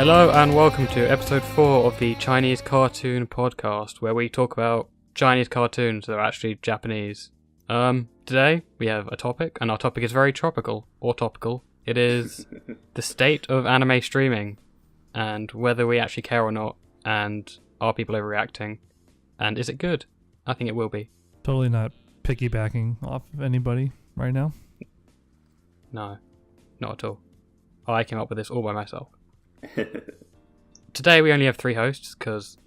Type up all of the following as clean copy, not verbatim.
Hello and welcome to episode 4 of the Chinese Cartoon Podcast, where we talk about Chinese cartoons that are actually Japanese. Today we have a topic, and our topic is very tropical, or topical. It is the state of anime streaming, and whether we actually care or not, and are people overreacting, and is it good? I think it will be. Totally not piggybacking off of anybody right now. No, not at all. I came up with this all by myself. Today we only have 3 hosts because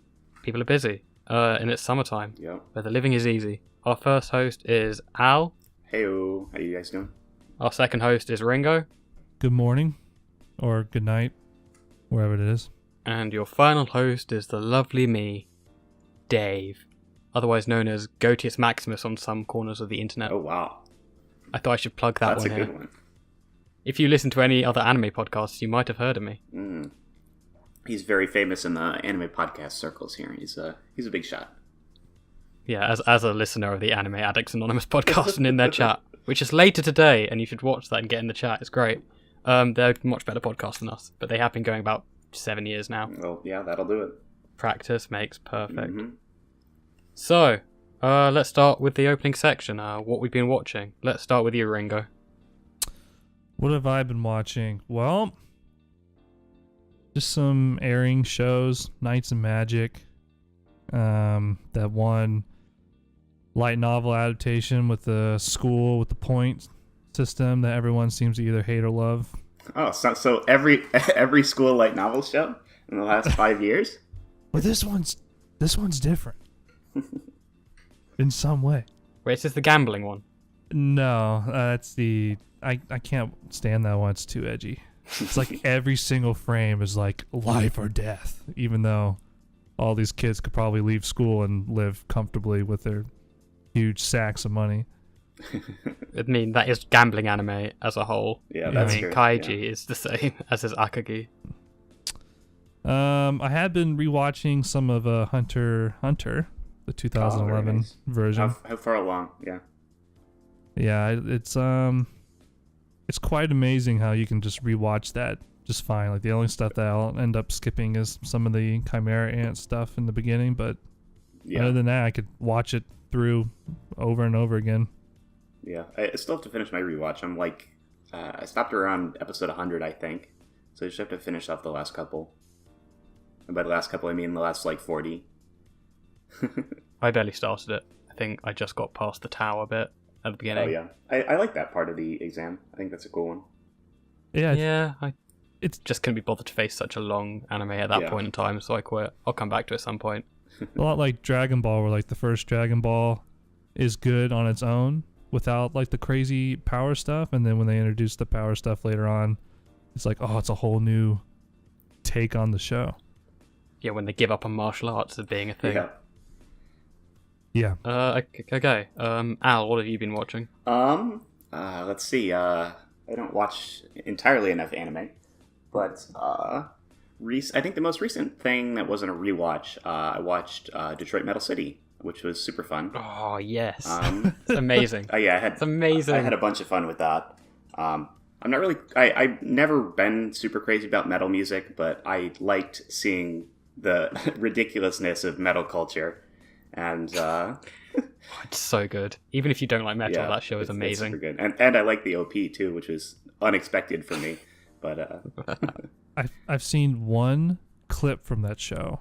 people are busy, and it's summertime, where the living is easy. Our first host is Al. Heyo, how you guys doing? Our second host is Ringo. Good morning, or good night, wherever it is. And your final host is the lovely me, Dave, otherwise known as Gotius Maximus on some corners of the internet. Oh wow. I thought I should plug that That's one a here. good one. If you listen to any other anime podcasts, you might have heard of me. He's very famous in the anime podcast circles here. He's a big shot. Yeah, as a listener of the Anime Addicts Anonymous podcast and in their chat, which is later today, and you should watch that and get in the chat. It's great. They're a much better podcast than us, but they have been going about 7 years now. Well, yeah, that'll do it. Practice makes perfect. So, let's start with the opening section, what we've been watching. Let's start with you, Ringo. What have I been watching? Well, just some airing shows, Knights and Magic. That one light novel adaptation with the school with the point system that everyone seems to either hate or love. Oh, so every school light novel show in the last 5 years? But this one's different. In some way. Wait, is this the gambling one? No, that's the... I can't stand that one. It's too edgy. It's like every single frame is like life or death, even though all these kids could probably leave school and live comfortably with their huge sacks of money. I mean, that is gambling anime as a whole. Yeah, that's true. Kaiji is the same as is Akagi. I had been rewatching some of Hunter, the 2011 version. How far along? Yeah. Yeah, it's quite amazing how you can just rewatch that just fine. Like the only stuff that I'll end up skipping is some of the Chimera Ant stuff in the beginning, but other than that, I could watch it through over and over again. Yeah, I still have to finish my rewatch. I'm like, I stopped around episode 100, I think, so I just have to finish off the last couple. And by the last couple, I mean the last like 40. I barely started it. I think I just got past the tower bit at the beginning. Oh yeah, I like that part of the exam. I think that's a cool one. Yeah, It's just couldn't be bothered to face such a long anime at that point in time, so I quit. I'll come back to it at some point. A lot like Dragon Ball, where like the first Dragon Ball is good on its own without like the crazy power stuff, and then when they introduce the power stuff later on, it's like, oh, it's a whole new take on the show. Yeah, when they give up on martial arts as being a thing. Yeah. Okay. Al, what have you been watching? Let's see. I don't watch entirely enough anime, but I think the most recent thing that wasn't a rewatch, I watched Detroit Metal City, which was super fun. Oh yes, it's amazing. It's amazing. I had a bunch of fun with that. I'm not really. I've never been super crazy about metal music, but I liked seeing the ridiculousness of metal culture. And it's so good. Even if you don't like metal, that show is amazing. It's super good. And I like the OP too, which was unexpected for me. But I've seen one clip from that show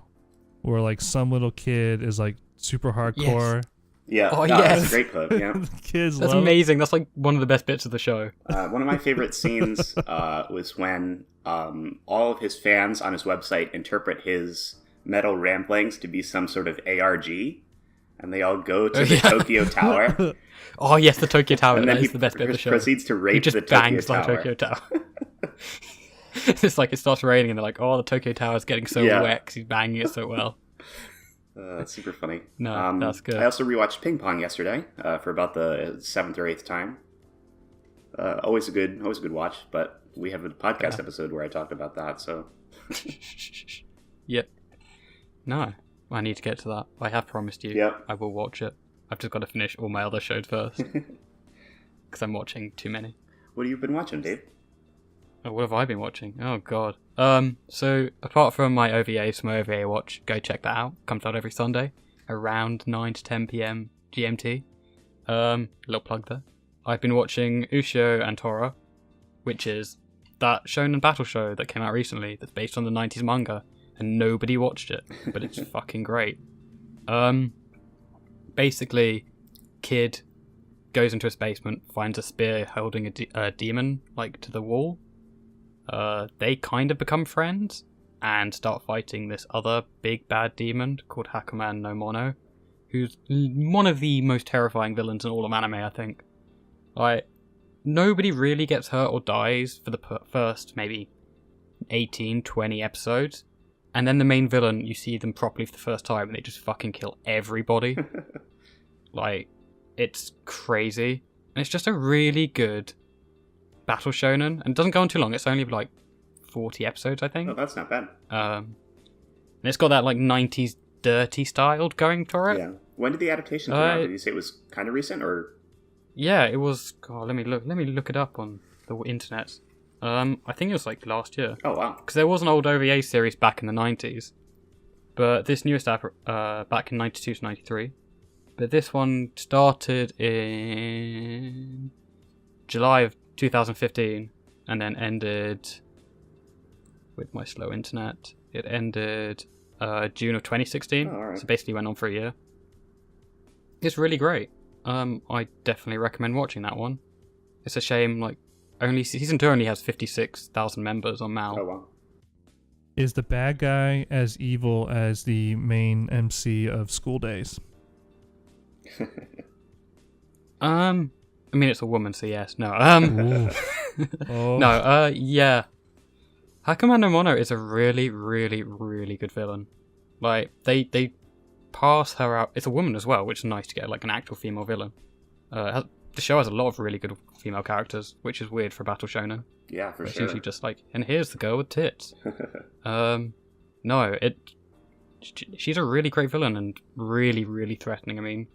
where like some little kid is like super hardcore. Yes. Yeah, that's a great clip. Yeah, kids. That's amazing. That's like one of the best bits of the show. One of my favorite scenes was when all of his fans on his website interpret his metal ramblings to be some sort of ARG, and they all go to the Tokyo Tower. Oh yes, the Tokyo Tower. And then that is the best bit of the show. Proceeds to rape just the Tokyo bangs Tower. The Tokyo Tower. It's like it starts raining, and they're like, "Oh, the Tokyo Tower is getting so wet because he's banging it so well." That's super funny. No, that's good. I also rewatched Ping Pong yesterday for about the 7th or 8th time. Always a good watch. But we have a podcast episode where I talked about that. So. Yep. No, I need to get to that. I have promised you. Yep. I will watch it. I've just got to finish all my other shows first. Because I'm watching too many. What have you been watching, Dave? Oh, what have I been watching? Oh, God. So apart from my OVAs from my OVA watch, go check that out. Comes out every Sunday around 9 to 10 p.m. GMT. Little plug there. I've been watching Ushio and Tora, which is that shonen battle show that came out recently that's based on the 90s manga, and nobody watched it, but it's fucking great. Basically, kid goes into his basement, finds a spear holding a demon, like, to the wall. They kind of become friends and start fighting this other big bad demon called Hakuman no Mono, who's one of the most terrifying villains in all of anime, I think. Like, nobody really gets hurt or dies for the first maybe 18, 20 episodes, and then the main villain, you see them properly for the first time and they just fucking kill everybody. Like, it's crazy. And it's just a really good battle shonen, and it doesn't go on too long. It's only like 40 episodes, I think. Oh, that's not bad. And it's got that like 90s dirty style going for it. Yeah. When did the adaptation come out? Did you say it was kind of recent, or? Yeah, it was. God, let me look it up on the internet. I think it was like last year. Oh wow! Because there was an old OVA series back in the 90s, but this newest app back in 92 to 93. But this one started in July of 2015 and then ended with my slow internet. It ended June of 2016. Oh, all right. So basically went on for a year. It's really great. I definitely recommend watching that one. It's a shame, like, only season 2 only has 56,000 members on MAL. Oh wow! Is the bad guy as evil as the main MC of School Days? I mean, it's a woman, so yes. No. Oh. No. Yeah. Hakuman no Mono is a really, really, really good villain. Like, they pass her out. It's a woman as well, which is nice to get like an actual female villain. The show has a lot of really good female characters, which is weird for battle shonen. Yeah, for It's sure. usually just like, and here's the girl with tits. No, she's a really great villain and really, really threatening. I mean,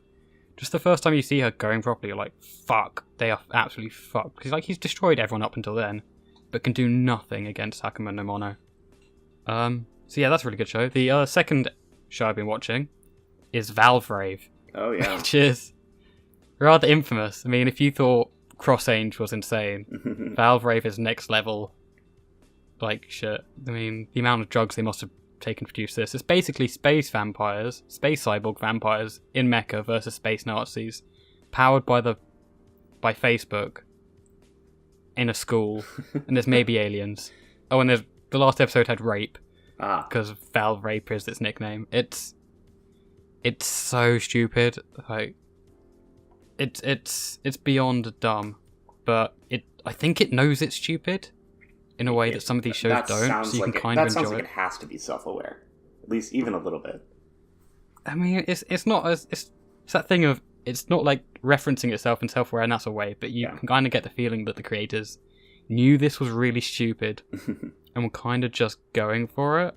just the first time you see her going properly, you're like, fuck, they are absolutely fucked. Because like, he's destroyed everyone up until then, but can do nothing against Hakuman no Mono. So yeah, that's a really good show. The second show I've been watching is Valve Rave, Oh yeah. which is rather infamous. I mean, if you thought Cross Ange was insane, Valve Rave is next level. Like, shit. I mean, the amount of drugs they must have taken to produce this. It's basically space vampires, space cyborg vampires in Mecha versus space Nazis, powered by Facebook in a school, and there's maybe aliens. Oh, and the last episode had rape, because Valve Rape is its nickname. It's so stupid. Like, it's beyond dumb, but I think it knows it's stupid in a way that some of these shows don't. So you can kind of enjoy sounds like it. it has to be self-aware, at least even a little bit. I mean, it's not as it's that thing of it's not like referencing itself in self-aware in that sort of way, but you can kind of get the feeling that the creators knew this was really stupid and were kind of just going for it.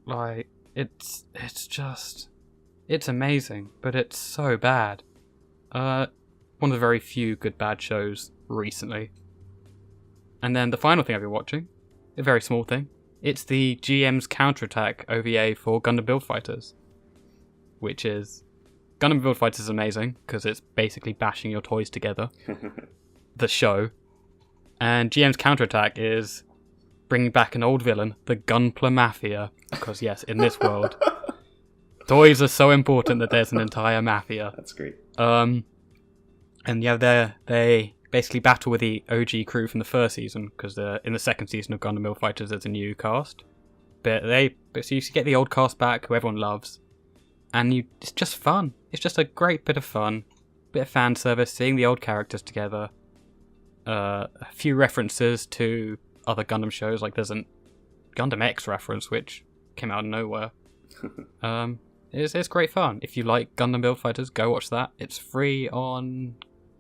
Like, it's amazing, but it's so bad. One of the very few good bad shows recently. And then the final thing I've been watching, a very small thing, it's the GM's Counterattack OVA for Gundam Build Fighters, which is Gundam Build Fighters is amazing because it's basically bashing your toys together. The show. And GM's Counterattack is bringing back an old villain, the Gunpla Mafia, because yes, in this world, toys are so important that there's an entire mafia. That's great. And yeah, they basically battle with the OG crew from the first season, because in the second season of Gundam Build Fighters there's a new cast. But so you get the old cast back, who everyone loves, and it's just fun. It's just a great bit of fun, bit of fan service, seeing the old characters together. A few references to other Gundam shows, like there's an Gundam X reference which came out of nowhere. It's great fun. If you like Gundam Build Fighters, go watch that. It's free on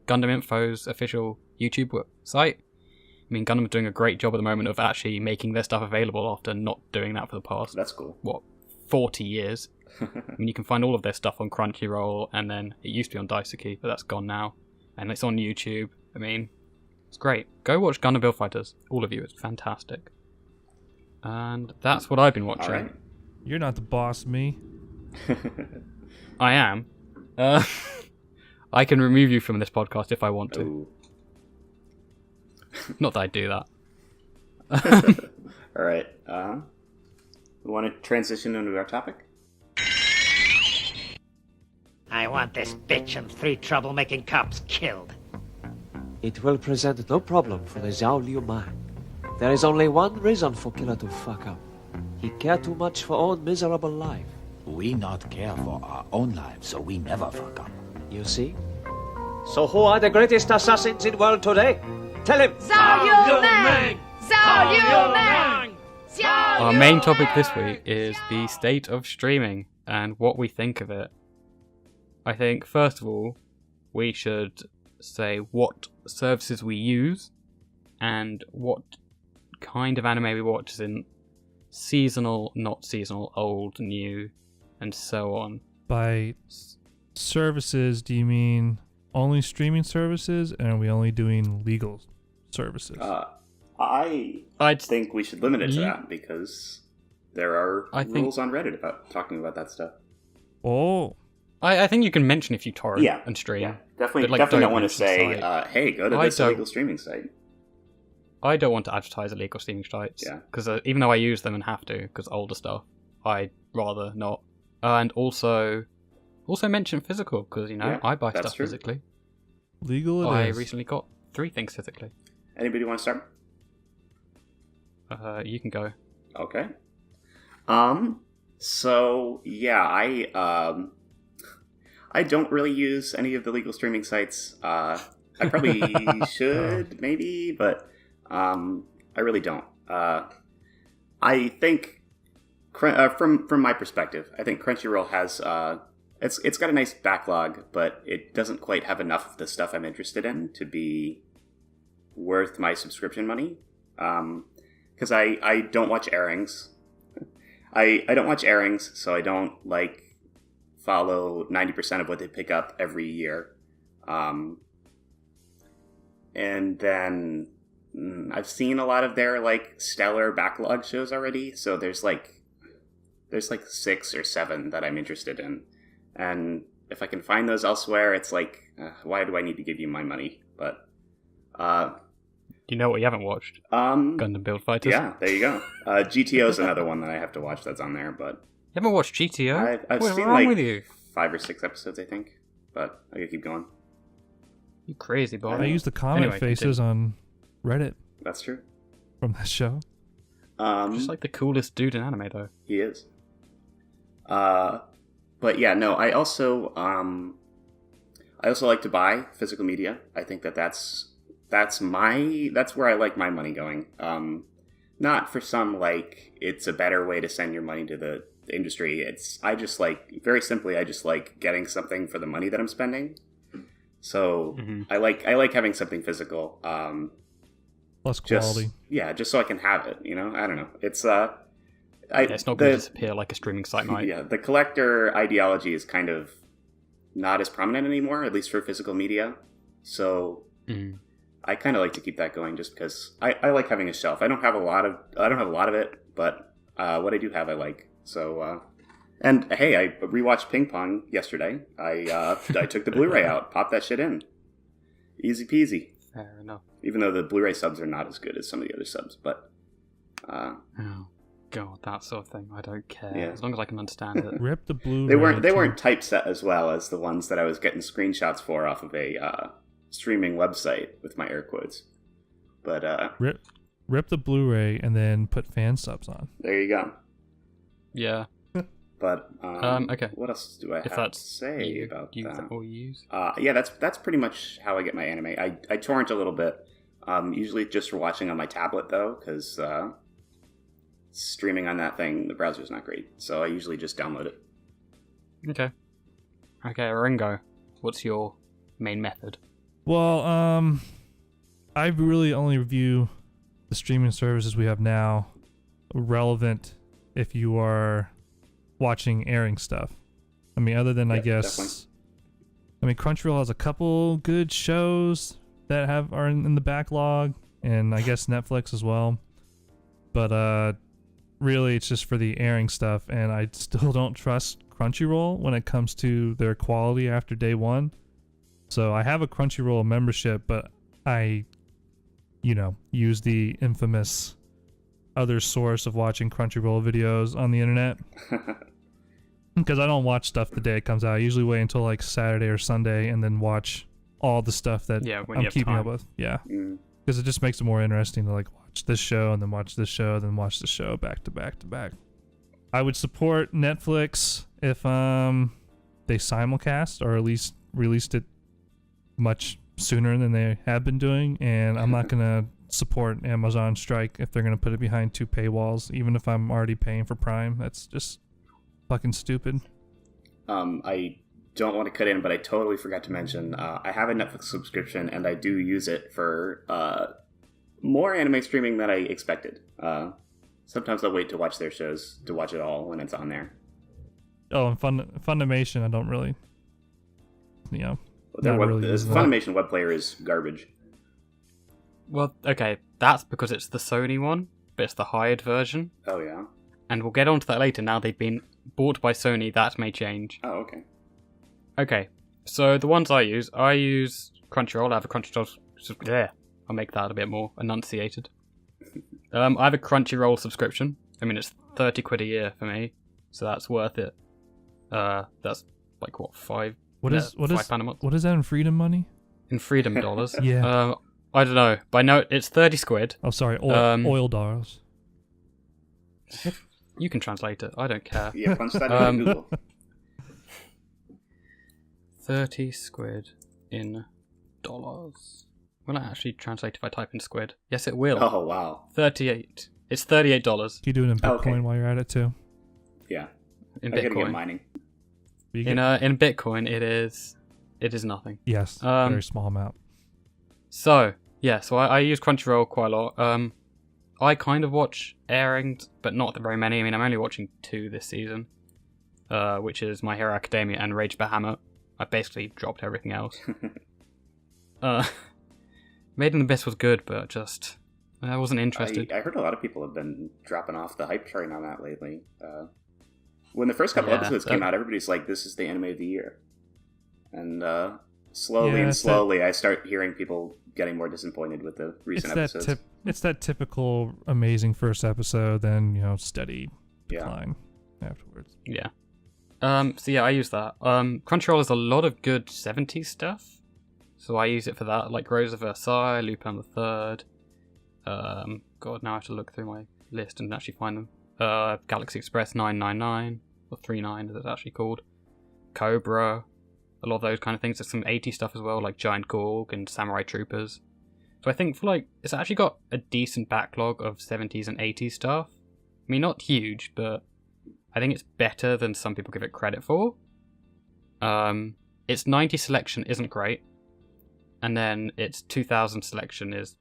Gundam Info's official YouTube site. I mean, Gundam is doing a great job at the moment of actually making their stuff available after not doing that for the past, That's cool. 40 years. I mean, you can find all of their stuff on Crunchyroll, and then it used to be on Daisuke, but that's gone now. And it's on YouTube. I mean, it's great. Go watch Gundam Build Fighters. All of you. It's fantastic. And that's what I've been watching. All right. You're not the boss, me. I am. I can remove you from this podcast if I want to. Ooh. Not that I do that. All right. We want to transition into our topic? I want this bitch and 3 troublemaking cops killed. It will present no problem for the Zhao Liu man. There is only one reason for killer to fuck up. He care too much for own miserable life. We not care for our own lives, so we never fuck up. You see? So who are the greatest assassins in world today? Tell him! Our main topic this week is the state of streaming and what we think of it. I think, first of all, we should say what services we use and what kind of anime we watch, as in seasonal, not seasonal, old, new, and so on. By services, do you mean only streaming services, and are we only doing legal services? I think we should limit it to Ye- that because there are rules on Reddit about talking about that stuff. Oh, I think you can mention if you torrent Yeah, and stream. Yeah, definitely, but, definitely don't don't want to mention say, site. hey, go to I this don't- illegal streaming site. I don't want to advertise illegal streaming sites. Yeah. Because even though I use them and have to, because older stuff, I'd rather not. And also mention physical, because, Yeah, I buy that's stuff true. physically. legal it I is. recently got 3 things physically. Anybody want to start? You can go. Okay. So yeah, I don't really use any of the legal streaming sites. I probably should, maybe, but I really don't. I think from my perspective, I think Crunchyroll has it's got a nice backlog, but it doesn't quite have enough of the stuff I'm interested in to be worth my subscription money. Because I don't watch airings. I don't watch airings, so I don't follow 90% of what they pick up every year. And then I've seen a lot of their stellar backlog shows already, so there's 6 or 7 that I'm interested in. And if I can find those elsewhere, it's why do I need to give you my money? But You know what you haven't watched? Gundam Build Fighters? Yeah, there you go. GTO is another one that I have to watch that's on there, but You haven't watched GTO? I've What's seen wrong with you? 5 or 6 episodes, I think. But I gotta keep going. You crazy boy. I use the comment Anyway, faces on Reddit That's true. from that show. Just the coolest dude in anime, though. He is. But yeah, no. I also like to buy physical media. I think that's where I like my money going. Not for some it's a better way to send your money to the industry. I just very simply getting something for the money that I'm spending. So I like having something physical. Plus quality. Just so I can have it. I don't know. It's It's not going to disappear like a streaming site might. Yeah, the collector ideology is kind of not as prominent anymore, at least for physical media. So I kind of like to keep that going, just because I like having a shelf. I don't have a lot of it, but what I do have, I like. So, and hey, I rewatched Ping Pong yesterday. I took the Blu-ray out, popped that shit in, easy peasy. Fair enough. Even though the Blu-ray subs are not as good as some of the other subs, but Oh god, that sort of thing. I don't care Yeah. as long as I can understand it. Rip the blue. they weren't typeset as well as the ones that I was getting screenshots for off of a streaming website with my air quotes. But Rip the Blu-ray and then put fan subs on. there you go. Yeah, But okay. What else do I if have that's to say about that? or use. Yeah, that's pretty much how I get my anime. I torrent a little bit, usually just for watching on my tablet though, because streaming on that thing, the browser's not great. So I usually just download it. Okay, Ringo, what's your main method? Well, I really only review the streaming services we have now relevant if you are watching airing stuff. I mean, other than I guess, definitely. I mean, Crunchyroll has a couple good shows that are in the backlog, and I guess Netflix as well. But really it's just for the airing stuff, and I still don't trust Crunchyroll when it comes to their quality after day one. So I have a Crunchyroll membership, but I, use the infamous other source of watching Crunchyroll videos on the internet. Because I don't watch stuff the day it comes out. I usually wait until like Saturday or Sunday and then watch all the stuff that when I'm you have keeping time. up with. Yeah. Because it just makes it more interesting to like watch this show and then watch this show, then watch the show back to back to back. I would support Netflix if they simulcast or at least released it much sooner than they have been doing, and I'm not gonna support Amazon strike if they're gonna put it behind 2 paywalls, even if I'm already paying for Prime. That's just fucking stupid. I don't want to cut in, but I totally forgot to mention I have a Netflix subscription, and I do use it for more anime streaming than I expected. Sometimes I'll wait to watch their shows to watch it all when it's on there. Oh, and Funimation, I don't really, Their not really using that. Funimation web player is garbage. Well, okay, that's because it's the Sony one, but it's the hired version. Oh yeah. And we'll get onto that later. Now they've been bought by Sony, that may change. Oh okay. Okay, so the ones I use Crunchyroll. I have a Crunchyroll. Yeah, I'll make that a bit more enunciated. I have a Crunchyroll subscription. I mean, it's 30 quid a year for me, so that's worth it. That's like what, £5 a month what is that in freedom money? in freedom dollars. Yeah. I don't know, but I know it's 30 squid. Oh, sorry, oil dollars. You can translate it. I don't care. Yeah, punch that into Google. 30 squid in dollars. Will it actually translate if I type in squid? Yes, it will. Oh wow. 38. It's $38 Can you do it in Bitcoin Okay. while you're at it too? Yeah. in I gotta get Bitcoin. mining. You In get- in Bitcoin, it is nothing. yes, um, very small amount. So yeah, so I use Crunchyroll quite a lot. I kind of watch airings, but not very many. I mean, I'm only watching 2 this season, which is My Hero Academia and Rage Bahamut. I basically dropped everything else. Made in Abyss was good, but just I wasn't interested. I heard a lot of people have been dropping off the hype train on that lately. When the first couple Yeah, episodes came out, everybody's like, "This is the anime of the year," and slowly Yeah, and it's slowly, I start hearing people getting more disappointed with the recent episodes. It's that typical amazing first episode, then steady Yeah. decline afterwards. Yeah. So yeah, I use that. Crunchyroll has a lot of good 70s stuff, so I use it for that, like Rose of Versailles, Lupin the Third. God, now I have to look through my list and actually find them. Galaxy Express 999 or 39 as it's actually called. Cobra, a lot of those kind of things. There's some 80s stuff as well, like Giant Gorg and Samurai Troopers. So I think for it's actually got a decent backlog of 70s and 80s stuff. I mean, not huge, but I think it's better than some people give it credit for. Its 90s selection isn't great, and then its 2000 selection is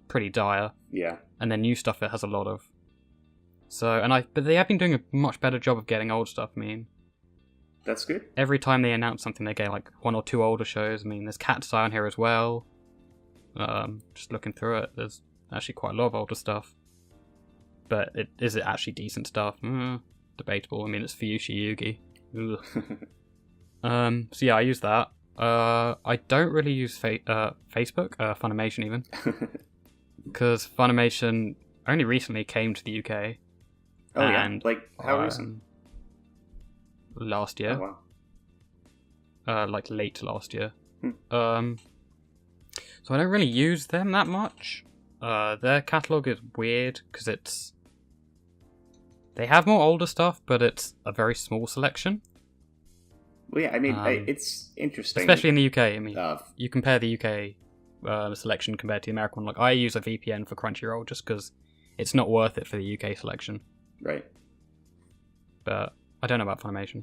pretty dire, Yeah. and then new stuff it has a lot of. So, but they have been doing a much better job of getting old stuff. I mean, That's good. every time they announce something, they get like 1 or 2 older shows. I mean, there's Cat's Eye on here as well. Just looking through it, there's actually quite a lot of older stuff. But is it actually decent stuff? Debatable. I mean, it's Fuyushi Yugi. So yeah, I use that. I don't really use Facebook, Funimation even, because Funimation only recently came to the UK. Oh yeah. And, Like how recent? Last year. Oh wow. Like late last year. So I don't really use them that much. Their catalogue is weird because they have more older stuff, but it's a very small selection. Well, yeah. I mean, it's interesting, Especially in the UK. I mean, Uh, you compare the UK selection compared to the American one. Like, I use a VPN for Crunchyroll just because it's not worth it for the UK selection. right. But I don't know about Funimation.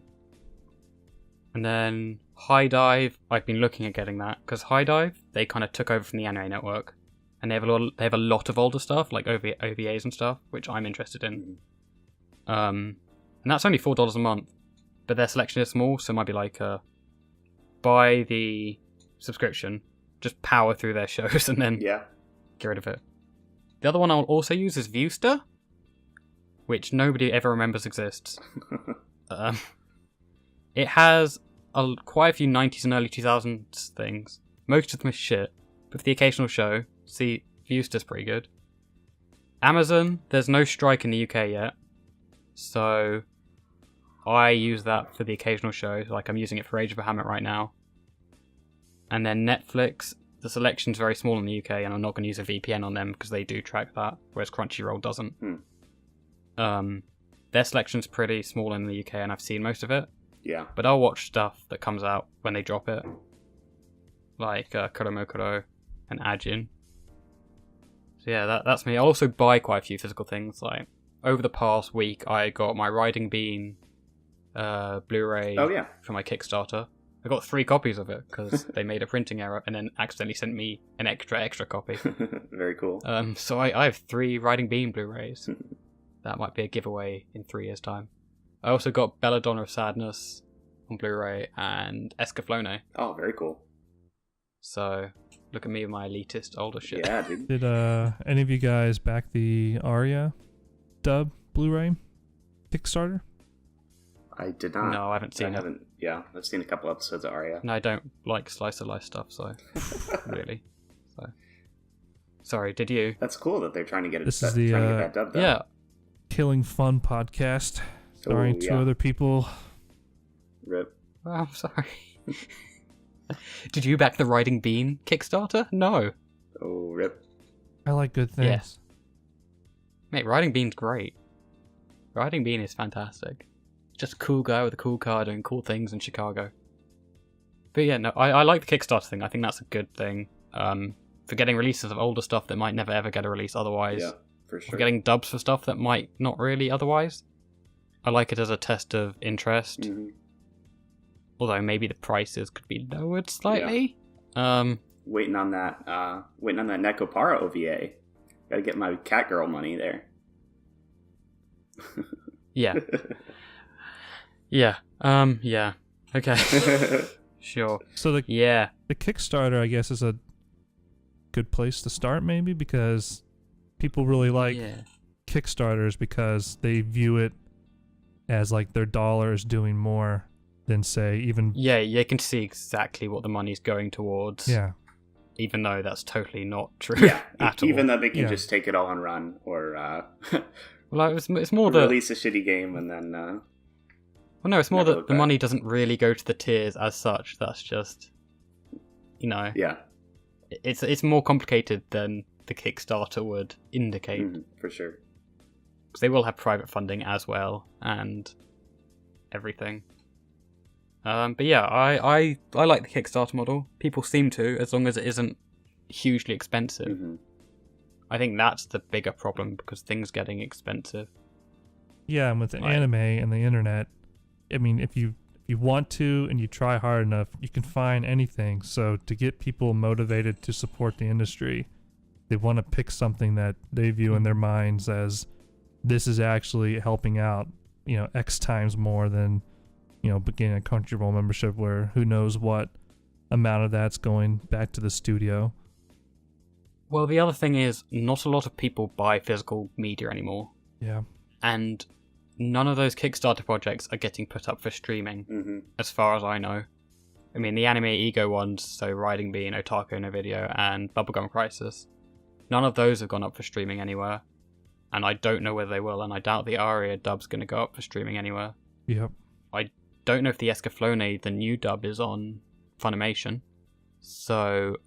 And then High Dive, I've been looking at getting that because High Dive, they kind of took over from the Anime Network, and they have a lot of older stuff like OVAs and stuff, which I'm interested in. And that's only $4 a month, but their selection is small, so it might be like buy the subscription, just power through their shows, and then Yeah. get rid of it. The other one I'll also use is Viewster, which nobody ever remembers exists. It has quite a few 90s and early 2000s things. Most of them is shit, but for the occasional show, see, Viewster's pretty good. Amazon, there's no strike in the UK yet, so I use that for the occasional show, like I'm using it for Age of Bahamut right now. And then Netflix, the selection's very small in the UK, and I'm not going to use a VPN on them because they do track that, whereas Crunchyroll doesn't. Their selection's pretty small in the UK, and I've seen most of it. Yeah. But I'll watch stuff that comes out when they drop it, like Kuromokuro and Ajin. So yeah, that's me. I'll also buy quite a few physical things. Like over the past week, I got my Riding Bean Blu-ray for my Kickstarter. I got 3 copies of it because they made a printing error and then accidentally sent me an extra copy. Very cool. So I have 3 Riding Bean Blu-rays. That might be a giveaway in 3 years' time. I also got Belladonna of Sadness on Blu-ray and Escaflowne. Oh, very cool. So look at me with my elitist older shit. Yeah, dude. Did any of you guys back the Arya dub Blu-ray Kickstarter? I did not. No, I haven't seen it. Yeah, I've seen a couple episodes of Arya. No, I don't like slice of life stuff, so really. So sorry, did you? That's cool that they're trying to get it. This is the trying to get that dubbed. Yeah. Killing Fun podcast, starring 2 other people. Rip. Oh, I'm sorry. Did you back the Riding Bean Kickstarter? No. Oh, rip. I like good things. Yeah. Mate, Riding Bean's great. Riding Bean is fantastic. Just a cool guy with a cool car doing cool things in Chicago. But yeah, no, I like the Kickstarter thing. I think that's a good thing. For getting releases of older stuff that might never ever get a release otherwise. Yeah, for sure. For getting dubs for stuff that might not really otherwise. I like it as a test of interest. Mm-hmm. Although maybe the prices could be lowered slightly. Yeah. Waiting on that Nekopara OVA. Gotta get my Catgirl money there. Yeah. Yeah. Yeah. Okay. Sure. So the Kickstarter, I guess, is a good place to start, maybe, because people really like Kickstarters because they view it as like their dollar is doing more than, say, even... Yeah, you can see exactly what the money's going towards. Yeah. Even though that's totally not true. Yeah, at all. Even though they can just take it all and run, or well, it's more release a shitty game and then... well, no, it's more that the money doesn't really go to the tiers as such. That's just, Yeah. It's more complicated than the Kickstarter would indicate. For sure. Because they will have private funding as well, and everything. But yeah, I like the Kickstarter model. People seem to, as long as it isn't hugely expensive. Mm-hmm. I think that's the bigger problem, because things getting expensive. Yeah, and with the anime and the internet, I mean, if you want to and you try hard enough, you can find anything. So to get people motivated to support the industry, they want to pick something that they view in their minds as this is actually helping out, X times more than, beginning a Crunchyroll membership where who knows what amount of that's going back to the studio. Well, the other thing is, not a lot of people buy physical media anymore. Yeah. And none of those Kickstarter projects are getting put up for streaming, as far as I know. I mean, the Anime Ego ones, so Riding Bean, Otaku no Video, and Bubblegum Crisis, none of those have gone up for streaming anywhere. And I don't know whether they will, and I doubt the Aria dub's going to go up for streaming anywhere. Yep. I don't know if the Escaflowne, the new dub, is on Funimation. So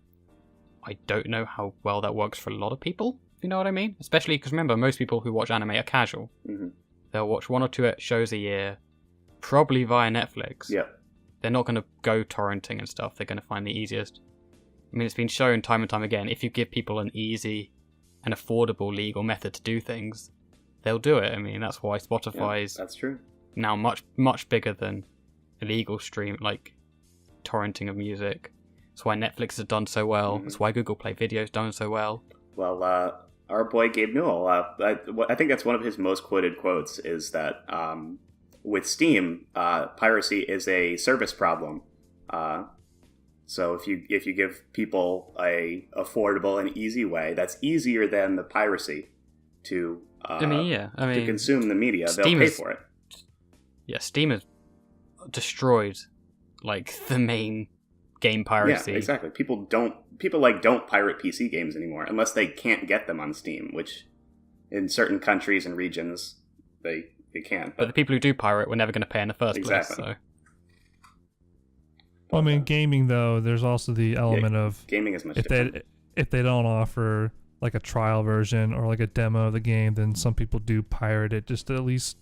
I don't know how well that works for a lot of people, if you know what I mean? Especially because, remember, most people who watch anime are casual. They'll watch 1 or 2 shows a year, probably via Netflix. Yeah. They're not going to go torrenting and stuff. They're going to find the easiest. I mean, it's been shown time and time again, if you give people an easy and affordable legal method to do things, they'll do it. I mean, that's why Spotify's that's true. Now much bigger than illegal stream, like torrenting of music. That's why Netflix has done so well. That's why Google Play Video's done so well. Well, our boy Gabe Newell, I think that's one of his most quoted quotes, is that with Steam, piracy is a service problem. So if you give people a affordable and easy way, that's easier than the piracy to to consume the media, Steam they'll pay for it. Yeah, Steam has destroyed like the main game piracy. Yeah, exactly. People don't pirate PC games anymore unless they can't get them on Steam, which in certain countries and regions they can. But the people who do pirate were never going to pay in the first place. So. Well, I mean, gaming though, there's also the element of gaming is much if different. if they don't offer like a trial version or like a demo of the game, then some people do pirate it just to at least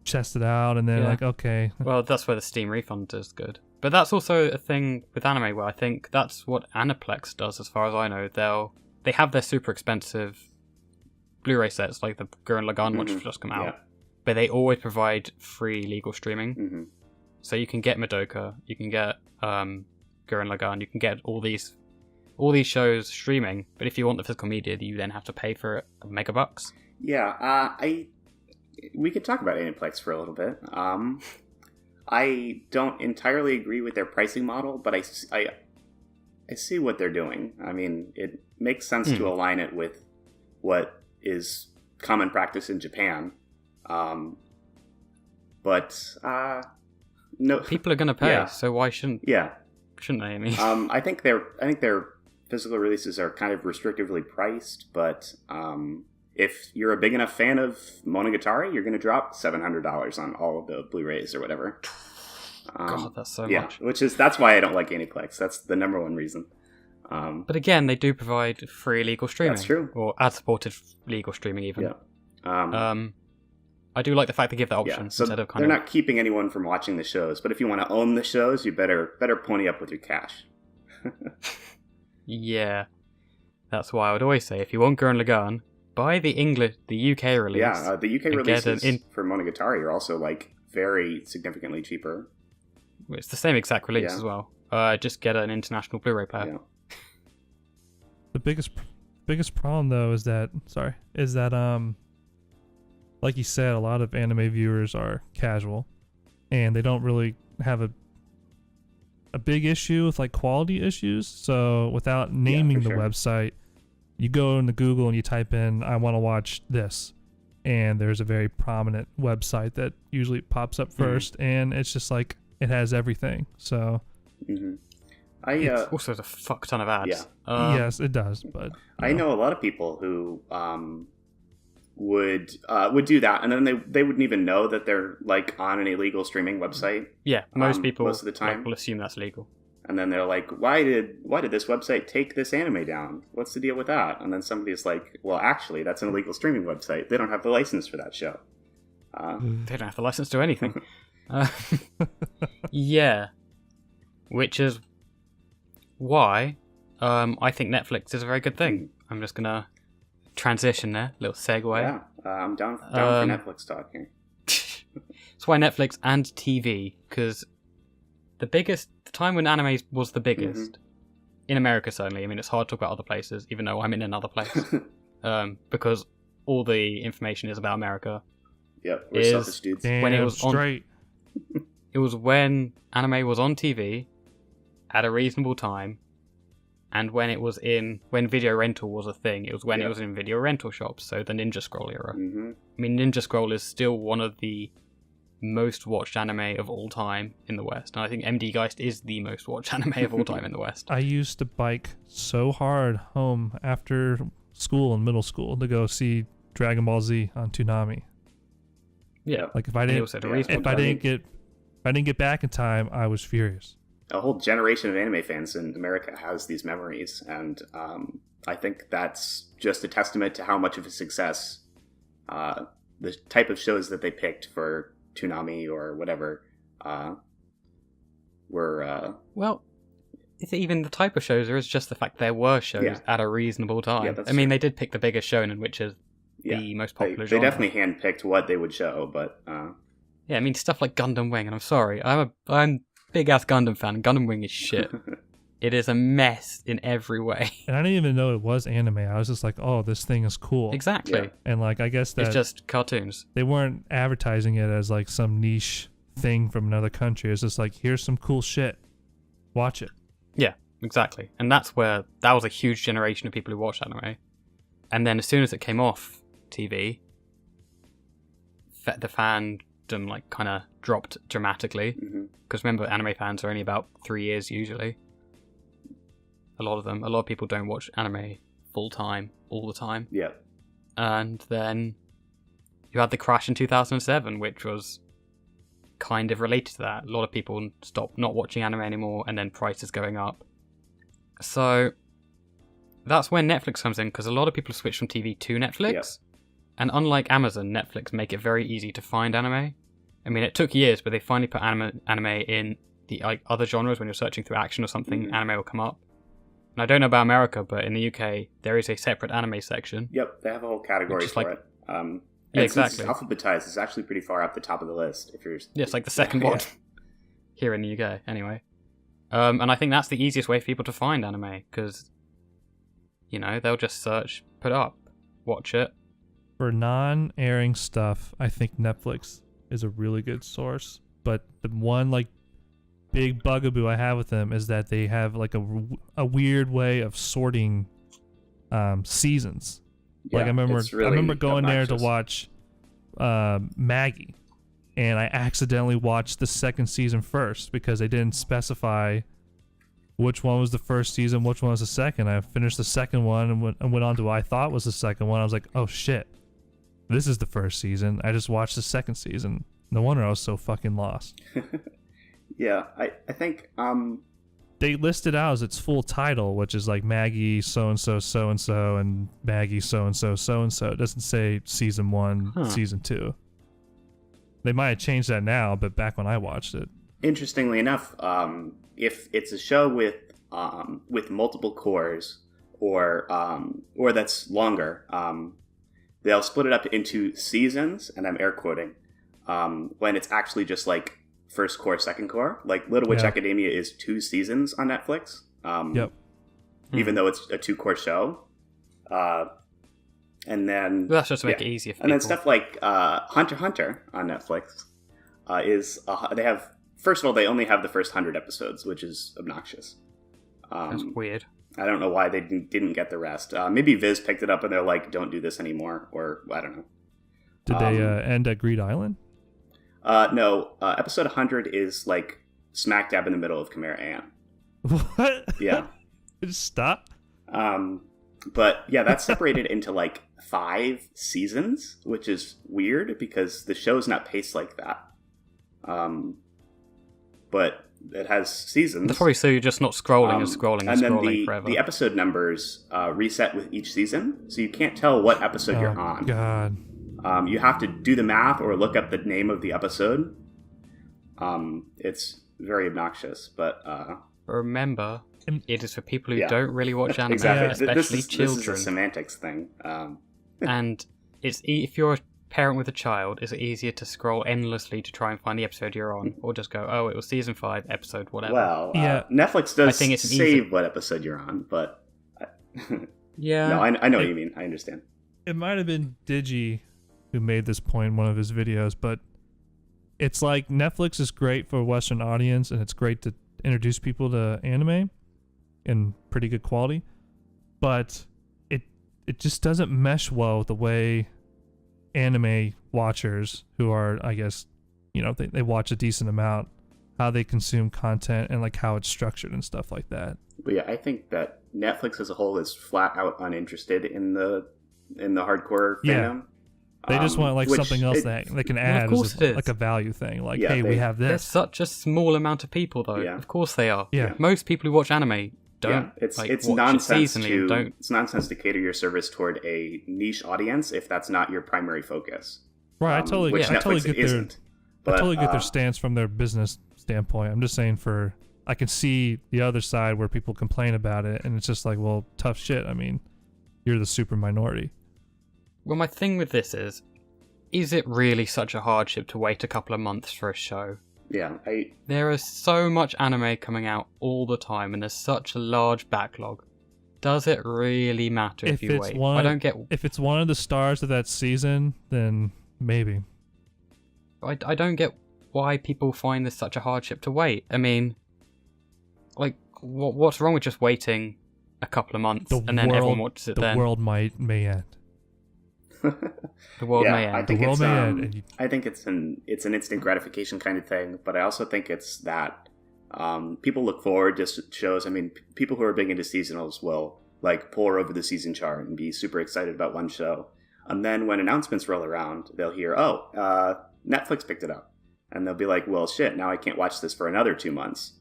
test it out, and then like, okay. Well, that's where the Steam refund is good. But that's also a thing with anime where I think that's what Aniplex does, as far as I know. They have their super expensive Blu-ray sets, like the Gurren Lagann which have just come out, but they always provide free legal streaming. So you can get Madoka, you can get Gurren Lagann, you can get all these shows streaming. But if you want the physical media, you then have to pay for it megabucks. Yeah, we could talk about Aniplex for a little bit. I don't entirely agree with their pricing model, but I see what they're doing. I mean, it makes sense to align it with what is common practice in Japan. But no, people are going to pay, so why shouldn't? Yeah, shouldn't they? I mean, I think their physical releases are kind of restrictively priced, but if you're a big enough fan of Monogatari, you're going to drop $700 on all of the Blu-rays or whatever. God, that's so much. That's why I don't like Aniplex. That's the number one reason. But again, they do provide free legal streaming. That's true. Or ad-supported legal streaming, even. Yeah. I do like the fact they give that option so instead of they're not keeping anyone from watching the shows. But if you want to own the shows, you better pony up with your cash. Yeah, that's why I would always say if you want Gurren Lagann, buy the UK release. Yeah, the UK releases for Monogatari are also like very significantly cheaper. It's the same exact release as well. Just get an international Blu-ray player. Yeah. The biggest problem though is that like you said, a lot of anime viewers are casual, and they don't really have a big issue with like quality issues. So without naming the website, you go into Google and you type in, I want to watch this. And there's a very prominent website that usually pops up first. And it's just like, it has everything. So it also has a fuck ton of ads. Yeah. Yes, it does. But I know a lot of people who would do that, and then they wouldn't even know that they're like on an illegal streaming website. Yeah, most people most of the time will assume that's legal. And then they're like, why did this website take this anime down? What's the deal with that? And then somebody's like, well, actually, that's an illegal streaming website. They don't have the license for that show. They don't have the license to anything. Yeah. Which is why I think Netflix is a very good thing. I'm just going to transition there, little segue. Yeah, I'm down for Netflix talk here. That's why Netflix and TV, because the time when anime was the biggest, in America certainly, I mean, it's hard to talk about other places, even though I'm in another place, because all the information is about America. Yep, we're selfish dudes. When it was straight. It was when anime was on TV at a reasonable time, and when video rental was a thing. It was when it was in video rental shops, so the Ninja Scroll era. I mean, Ninja Scroll is still one of the most watched anime of all time in the West, and I think MD Geist is the most watched anime of all time in the West. I used to bike so hard home after school in middle school to go see Dragon Ball Z on Toonami. Yeah, like if I didn't get back in time, I was furious. A whole generation of anime fans in America has these memories, and I think that's just a testament to how much of a success the type of shows that they picked for Toonami or whatever were. Well, it's even the type of shows, or is just the fact there were shows at a reasonable time. Yeah, I mean, they did pick the biggest shonen, which is the most popular genre. They definitely handpicked what they would show, but yeah, I mean stuff like Gundam Wing, and I'm sorry, I'm a big ass Gundam fan. Gundam Wing is shit. It is a mess in every way. And I didn't even know it was anime. I was just like, oh, this thing is cool. Exactly. Yeah. And like, I guess that it's just cartoons. They weren't advertising it as like some niche thing from another country. It's just like, here's some cool shit. Watch it. Yeah, exactly. And that was a huge generation of people who watched anime. And then as soon as it came off TV, the fandom like kind of dropped dramatically. Because remember, anime fans are only about 3 years usually. A lot of people don't watch anime full time all the time. Yeah. And then you had the crash in 2007, which was kind of related to that. A lot of people stopped not watching anime anymore, and then prices going up. So that's where Netflix comes in, because a lot of people switch from TV to Netflix. Yep. And unlike Amazon, Netflix make it very easy to find anime. I mean, it took years, but they finally put anime in the other genres. When you're searching through action or something, anime will come up. And I don't know about America, but in the UK, there is a separate anime section. Yep, they have a whole category for it. Yeah, exactly. It's alphabetized. It's actually pretty far up the top of the list. If you're, yeah, it's like the second one here in the UK. Anyway, and I think that's the easiest way for people to find anime, because they'll just search, put it up, watch it. For non-airing stuff, I think Netflix is a really good source. But the one big bugaboo I have with them is that they have a weird way of sorting seasons. Yeah, I remember going obnoxious. there to watch Maggie, and I accidentally watched the second season first because they didn't specify which one was the first season, which one was the second. I finished the second one and went on to what I thought was the second one. I was like, oh shit, this is the first season. I just watched the second season. No wonder I was so fucking lost. Yeah, I think they list it out as its full title, which is like Maggie so-and-so, so-and-so, and Maggie so-and-so, so-and-so. It doesn't say season 1, season 2. They might have changed that now, but back when I watched it. Interestingly enough, if it's a show with multiple cores or that's longer, they'll split it up into seasons, and I'm air quoting, when it's actually just like first core, second core. Like Little Witch Academia is 2 seasons on Netflix. Yep. Even though it's a 2-core show. And then Well, that's just to make it easier for and people. then stuff like Hunter x Hunter on Netflix is they have, first of all, they only have the first 100 episodes, which is obnoxious. That's weird. I don't know why they didn't get the rest. Maybe Viz picked it up and they're like, don't do this anymore, or I don't know. Did they end at Greed Island? No, episode 100 is like smack dab in the middle of Chimera Ant. What? Yeah. Just stop. But yeah, that's separated into like 5 seasons, which is weird because the show's not paced like that. But it has seasons. That's probably so you're just not scrolling and scrolling and then scrolling forever. the episode numbers reset with each season, so you can't tell what episode you're on. God. You have to do the math or look up the name of the episode. It's very obnoxious, but Remember, it is for people who don't really watch anime, exactly. especially children. This is a semantics thing. And it's if you're a parent with a child, is it easier to scroll endlessly to try and find the episode you're on, or just go, oh, it was season 5, episode whatever? Well, Yeah. Netflix does I think it's save what episode you're on, but Yeah. no, I know what you mean. I understand. It might have been Digi who made this point in one of his videos, but it's like Netflix is great for a Western audience, and it's great to introduce people to anime in pretty good quality, but it just doesn't mesh well with the way anime watchers, who are, I guess, they watch a decent amount, how they consume content and like how it's structured and stuff like that. But yeah, I think that Netflix as a whole is flat out uninterested in the hardcore fandom. They just want like something else that they can add course as it is. like a value thing. Like, Yeah, hey, we they- have There's this. such a small amount of people, though. Yeah. Of course they are. Yeah. Most people who watch anime don't. It's like, it's watch nonsense it seasonally to and don't. it's nonsense to cater your service toward a niche audience if that's not your primary focus. Right, I totally which get Netflix their isn't. I But, totally get their stance from their business standpoint. I'm just saying I can see the other side where people complain about it, and it's just like, well, tough shit. I mean, you're the super minority. Well, my thing with this is it really such a hardship to wait a couple of months for a show? Yeah, There is so much anime coming out all the time, and there's such a large backlog. Does it really matter if you wait? I don't get. If it's one of the stars of that season, then maybe. I don't get why people find this such a hardship to wait. I mean, like, what's wrong with just waiting a couple of months and then everyone watches it the then? world may end. The world Yeah, may I end. think The world it's, may end, and you- I think it's an instant gratification kind of thing, but I also think it's that people look forward to shows. I mean, people who are big into seasonals will like pore over the season chart and be super excited about one show, and then when announcements roll around, they'll hear, Netflix picked it up, and they'll be like, well, shit, now I can't watch this for another 2 months,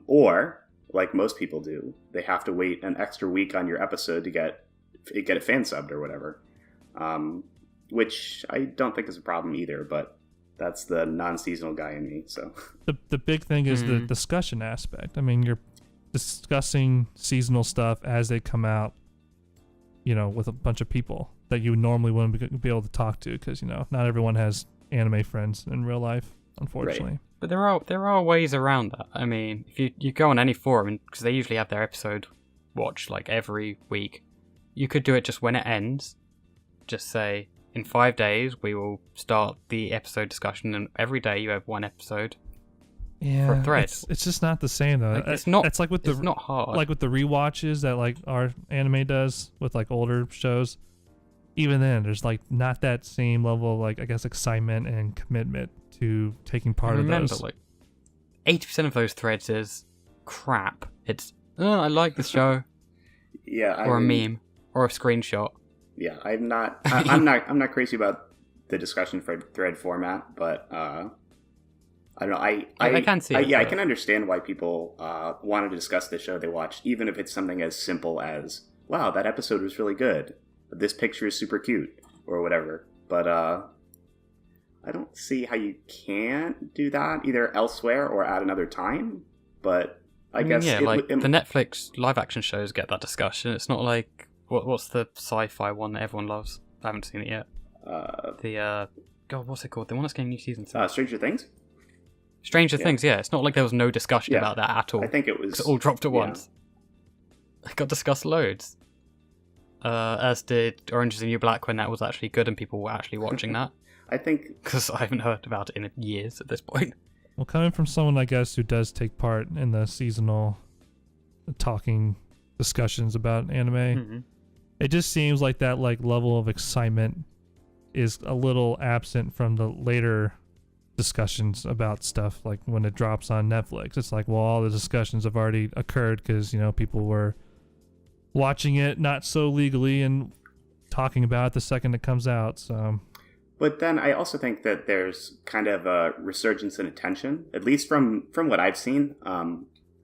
or like most people do, they have to wait an extra week on your episode to get it fan subbed or whatever. Which I don't think is a problem either, but that's the non-seasonal guy in me. So the big thing is the discussion aspect. I mean, you're discussing seasonal stuff as they come out, with a bunch of people that you normally wouldn't be able to talk to, because not everyone has anime friends in real life, unfortunately. Right. But there are ways around that. I mean, if you go on any forum, because they usually have their episode watched like every week, you could do it just when it ends. Just say, in 5 days, we will start the episode discussion, and every day you have one episode Yeah, for a thread. It's just not the same though. Like, it's not. It's like with it's not hard. like with the rewatches that like our anime does with like older shows. Even then, there's like not that same level of like, I guess, excitement and commitment to taking part of those. Like 80% of those threads is crap. It's I like this show, yeah, or a meme, or a screenshot. Yeah, I'm not crazy about the discussion thread format, but I don't know. I can see it, I but- can understand why people want to discuss the show they watch, even if it's something as simple as, wow, that episode was really good. This picture is super cute, or whatever. But I don't see how you can't do that either elsewhere or at another time. But I guess the Netflix live action shows get that discussion. It's not like what's the sci-fi one that everyone loves? I haven't seen it yet. God, what's it called? The one that's getting new season. Stranger Things. Stranger Things. Yeah, it's not like there was no discussion Yeah. about that at all. I think it was It all dropped at yeah. once. It got discussed loads. As did Orange is the New Black when that was actually good and people were actually watching that. I think Because I haven't heard about it in years at this point. Well, coming from someone, I guess, who does take part in the seasonal talking discussions about anime, Mm-hmm. it just seems like that like level of excitement is a little absent from the later discussions about stuff. Like when it drops on Netflix, it's like, well, all the discussions have already occurred because people were watching it not so legally and talking about it the second it comes out. So But then I also think that there's kind of a resurgence in attention, at least from what I've seen.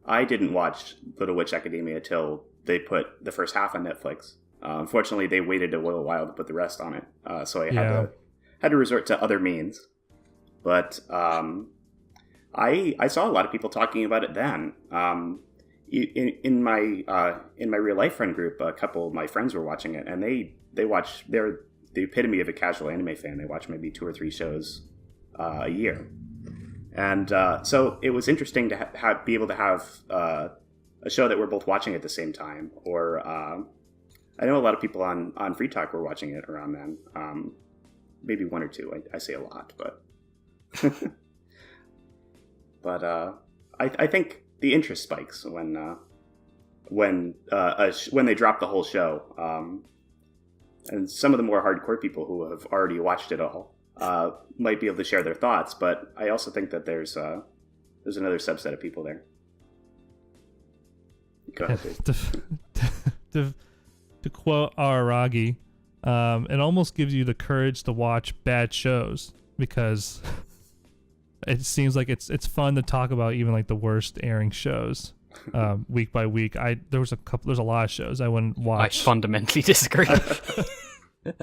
I didn't watch Little Witch Academia till they put the first half on Netflix. Unfortunately, they waited a little while to put the rest on it, so I had to resort to other means. But I saw a lot of people talking about it then. In my real life friend group, a couple of my friends were watching it, and they watch. They're the epitome of a casual anime fan. They watch maybe 2 or 3 shows a year, and so it was interesting to be able to have a show that we're both watching at the same time. Or I know a lot of people on Free Talk were watching it around then. Maybe 1 or 2. I say a lot, but but I think the interest spikes when they drop the whole show. And some of the more hardcore people who have already watched it all might be able to share their thoughts, but I also think that there's another subset of people there. Go ahead, Dave. to quote Araragi, it almost gives you the courage to watch bad shows because it seems like it's fun to talk about even like the worst airing shows week by week. There's a lot of shows I wouldn't watch. I fundamentally disagree.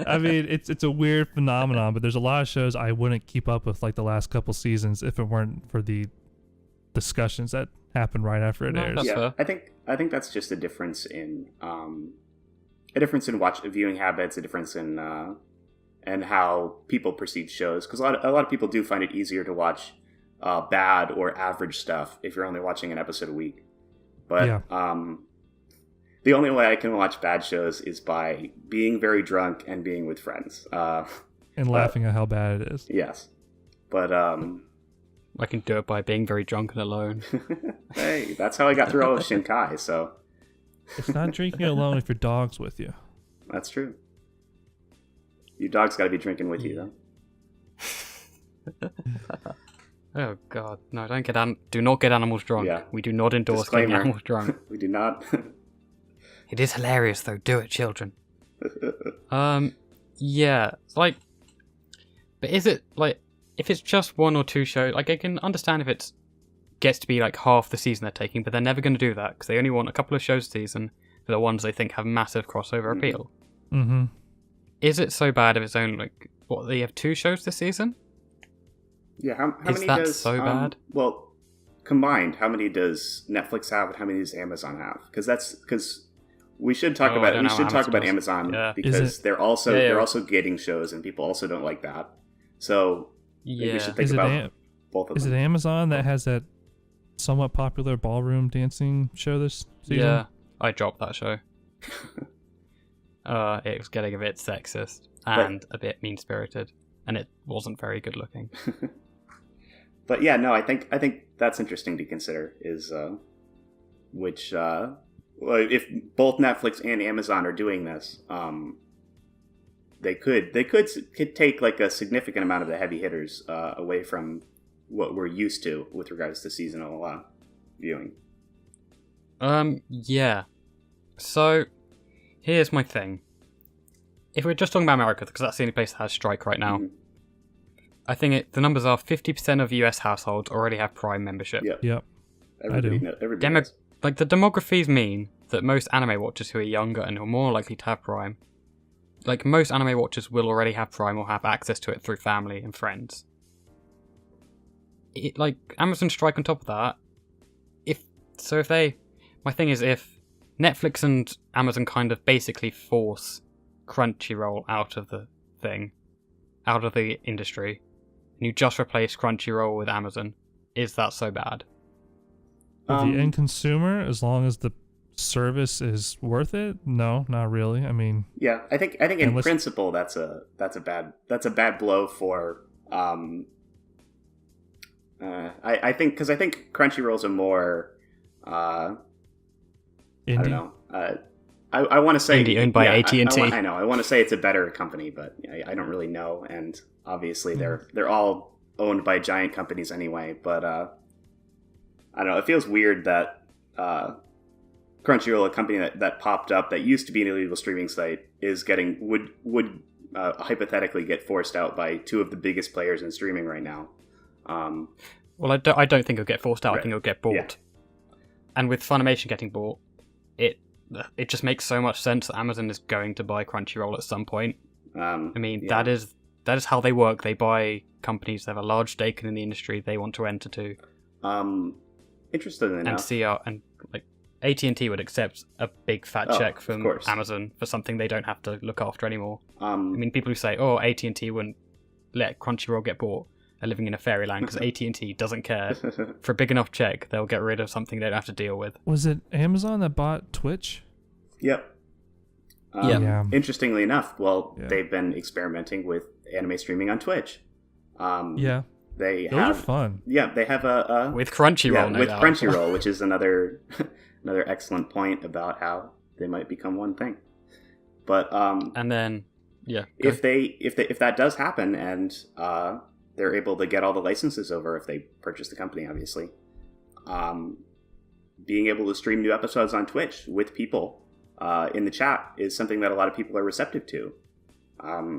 I mean, it's a weird phenomenon, but there's a lot of shows I wouldn't keep up with like the last couple seasons if it weren't for the discussions that happen right after it airs. That's Yeah, fair. I think that's just a difference in viewing habits, a difference in and how people perceive shows. Because a lot of people do find it easier to watch bad or average stuff if you're only watching an episode a week. But Yeah. The only way I can watch bad shows is by being very drunk and being with friends. And laughing at how bad it is. Yes, but I can do it by being very drunk and alone. hey, that's how I got through all of Shinkai. So It's not drinking alone if your dog's with you. that's true. Your dog's got to be drinking with you, though. Oh god, no! Do not get animals drunk. Yeah. We do not endorse getting Disclaimer. animals drunk. We do not. It is hilarious though. Do it, children. Yeah, like, but is it like if it's just one or two shows? Like, I can understand if it gets to be like half the season they're taking, but they're never going to do that because they only want a couple of shows a season for the ones they think have massive crossover appeal. Mm-hmm. Is it so bad if it's only like what they have 2 shows this season? Yeah, how Is many that does so bad? Well, combined, how many does Netflix have, and how many does Amazon have? Because we should talk about Amazon Yeah. because they're also Yeah. they're also getting shows, and people also don't like that. So maybe we should think Is it about both of Is them. it Amazon that has that somewhat popular ballroom dancing show this season? Yeah, I dropped that show. It was getting a bit sexist and a bit mean-spirited, and it wasn't very good looking. But yeah, no, I think that's interesting to consider. Is which if both Netflix and Amazon are doing this, they could take like a significant amount of the heavy hitters away from what we're used to with regards to seasonal viewing. Yeah. So, here's my thing. If we're just talking about America, because that's the only place that has strike right now, Mhm. I think the numbers are 50% of US households already have Prime membership. Yep. Everybody knows. Like, the demographies mean that most anime watchers who are younger and who are more likely to have Prime, like, most anime watchers will already have Prime or have access to it through family and friends. Like, Amazon strike on top of that, my thing is if Netflix and Amazon kind of basically force Crunchyroll out of the industry, and you just replace Crunchyroll with Amazon, is that so bad? For the end consumer, as long as the service is worth it, no, not really. I mean, Yeah, I think in principle that's a bad blow for. I think Crunchyroll's a more I don't indie. know. I want to say Indie owned by AT&T. I know. I want to say it's a better company, but I don't really know. And obviously, they're all owned by giant companies anyway. But I don't know. It feels weird that Crunchyroll, a company that popped up that used to be an illegal streaming site, is would hypothetically get forced out by 2 of the biggest players in streaming right now. Well, I don't think it'll get forced out. Right. I think it'll get bought. Yeah. And with Funimation getting bought, it just makes so much sense that Amazon is going to buy Crunchyroll at some point. I mean, yeah. that is how they work. They buy companies that have a large stake in the industry they want to enter to. Interestingly enough, And like AT&T would accept a big fat check of from course. Amazon for something they don't have to look after anymore. I Um, mean, people who say, "Oh, AT&T wouldn't let Crunchyroll get bought," are living in a fairyland because AT&T doesn't care. For a big enough check, they'll get rid of something they don't have to deal with. Was it Amazon that bought Twitch? Yep. Yeah. Interestingly enough, Yeah. they've been experimenting with anime streaming on Twitch. Yeah. They Those are have fun. Yeah, they have a With Crunchyroll, no with doubt. Crunchyroll, which is another excellent point about how they might become one thing. But And then, yeah. if that does happen and they're able to get all the licenses over if they purchase the company, obviously, being able to stream new episodes on Twitch with people in the chat is something that a lot of people are receptive to.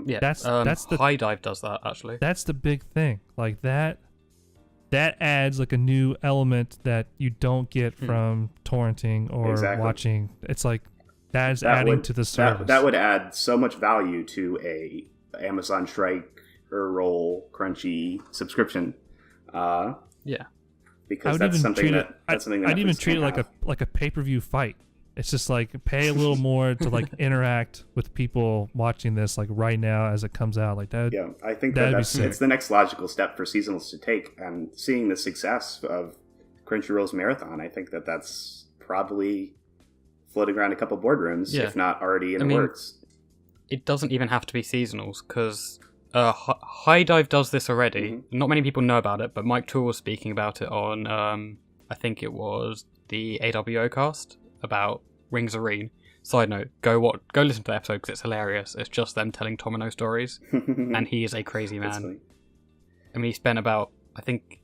Yeah, That's the- High Dive does that actually. That's the big thing. Like that adds like a new element that you don't get from torrenting or Exactly. watching. It's like that's adding to the service. That would add so much value to a Amazon Strike or Roll Crunchy subscription. Yeah. Because that's something that I'd Netflix even treat it can't have. like a pay-per-view fight. It's just like pay a little more to like interact with people watching this like right now as it comes out. Like that. Yeah, I think that'd be that's sick. it's the next logical step for seasonals to take, and seeing the success of Crunchyroll's marathon, I think that's probably floating around a couple boardrooms, Yeah. if not already in I the mean, works. It doesn't even have to be seasonals because High Dive does this already. Mhm. Not many people know about it, but Mike Toole was speaking about it on, I think it was the AWO cast about Rings of Reen. Side note: go listen to the episode because it's hilarious. It's just them telling Tomino stories, and he is a crazy That's man. funny. I mean, he spent about, I think,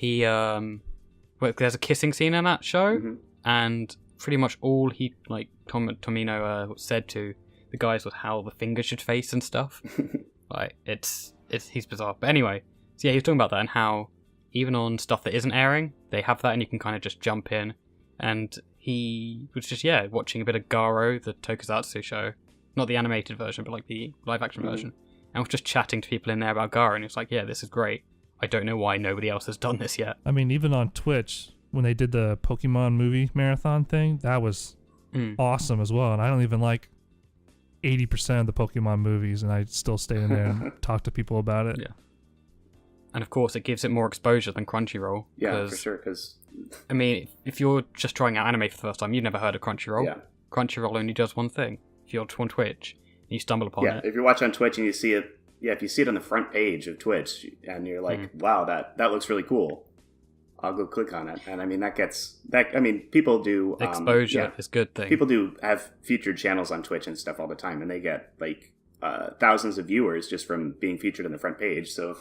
there's a kissing scene in that show, and pretty much all he Tomino said to the guys was how the finger should face and stuff. Like he's bizarre. But anyway, so yeah, he was talking about that and how even on stuff that isn't airing, they have that and you can kind of just jump in. And he was just watching a bit of Garo, the Tokusatsu show, not the animated version, but like the live action version, and was just chatting to people in there about Garo, and he was like, "Yeah, this is great. I don't know why nobody else has done this yet." I mean, even on Twitch, when they did the Pokemon movie marathon thing, that was awesome as well. And I don't even like 80% of the Pokemon movies, and I still stay in there and talk to people about it. Yeah. And of course, it gives it more exposure than Crunchyroll. Yeah, for sure. Because I mean, if you're just trying out anime for the first time, you've never heard of Crunchyroll. Yeah. Crunchyroll only does one thing. If you're on Twitch and you stumble upon it, if you're watching on Twitch and you see it, if you see it on the front page of Twitch and you're like, wow, that looks really cool, I'll go click on it. And I mean, people do exposure is a good thing. People do have featured channels on Twitch and stuff all the time, and they get like thousands of viewers just from being featured on the front page. So if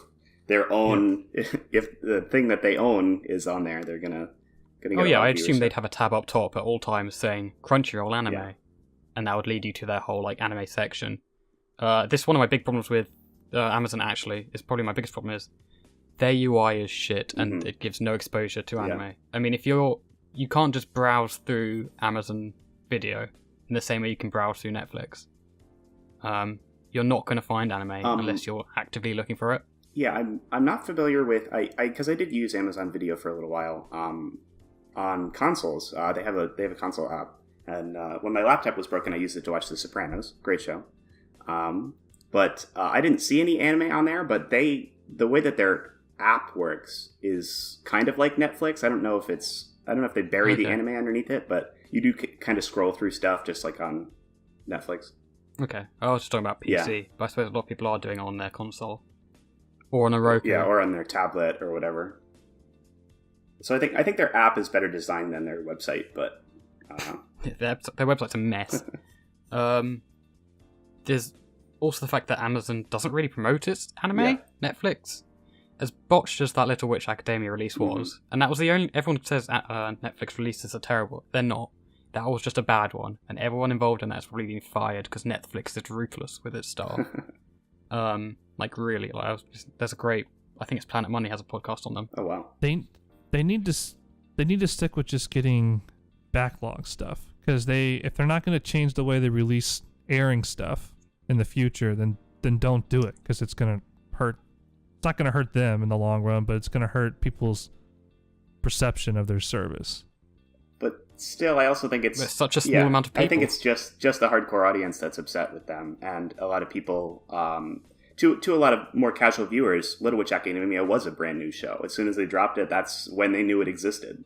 their own, if the thing that they own is on there, they're gonna get a lot of I'd assume viewership. they'd have a tab up top at all times saying Crunchyroll anime, and that would lead you to their whole like anime section. This is one of my big problems with Amazon. Actually, is probably my biggest problem is their UI is shit and it gives no exposure to anime. Yeah. I mean, if you can't just browse through Amazon Video in the same way you can browse through Netflix. You're not going to find anime unless you're actively looking for it. Yeah, I'm not familiar with because I did use Amazon Video for a little while on consoles. They have a console app, and when my laptop was broken, I used it to watch The Sopranos. Great show. But I didn't see any anime on there. But the way that their app works is kind of like Netflix. I don't know if they bury the anime underneath it, but you do kind of scroll through stuff just like on Netflix. Okay, I was just talking about PC, but I suppose a lot of people are doing it on their console or on a Roku. Yeah, or on their tablet or whatever. So I think their app is better designed than their website, but their website's a mess. There's also the fact that Amazon doesn't really promote its anime. Yeah. Netflix, as botched as that Little Witch Academia release was, and that was the only. Everyone says Netflix releases are terrible. They're not. That was just a bad one, and everyone involved in that has probably been fired because Netflix is ruthless with its staff. Really, there's a great. I think it's Planet Money has a podcast on them. Oh wow. They need to stick with just getting backlog stuff, because if they're not going to change the way they release airing stuff in the future, then don't do it, because it's going to hurt. It's not going to hurt them in the long run, but it's going to hurt people's perception of their service. But still, I also think it's such a small amount of people. I think it's just the hardcore audience that's upset with them, and a lot of people. To a lot of more casual viewers, Little Witch Academia was a brand new show. As soon as they dropped it, that's when they knew it existed.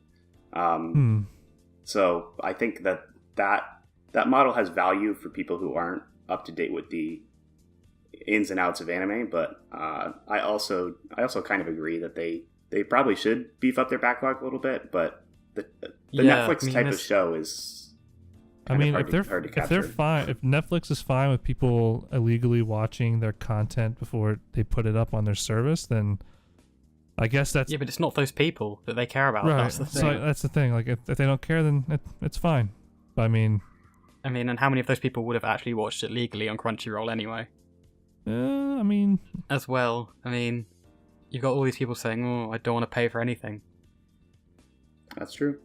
So I think that model has value for people who aren't up to date with the ins and outs of anime. But I also kind of agree that they probably should beef up their backlog a little bit. But the Netflix type of show is. I mean, if they're capture. fine, if Netflix is fine with people illegally watching their content before they put it up on their service, then I guess that's but it's not those people that they care about. right. That's the thing. So that's the thing. Like, if they don't care, then it's fine. But I mean, and how many of those people would have actually watched it legally on Crunchyroll anyway? I mean, as well. I mean, you've got all these people saying, "Oh, I don't want to pay for anything." That's true.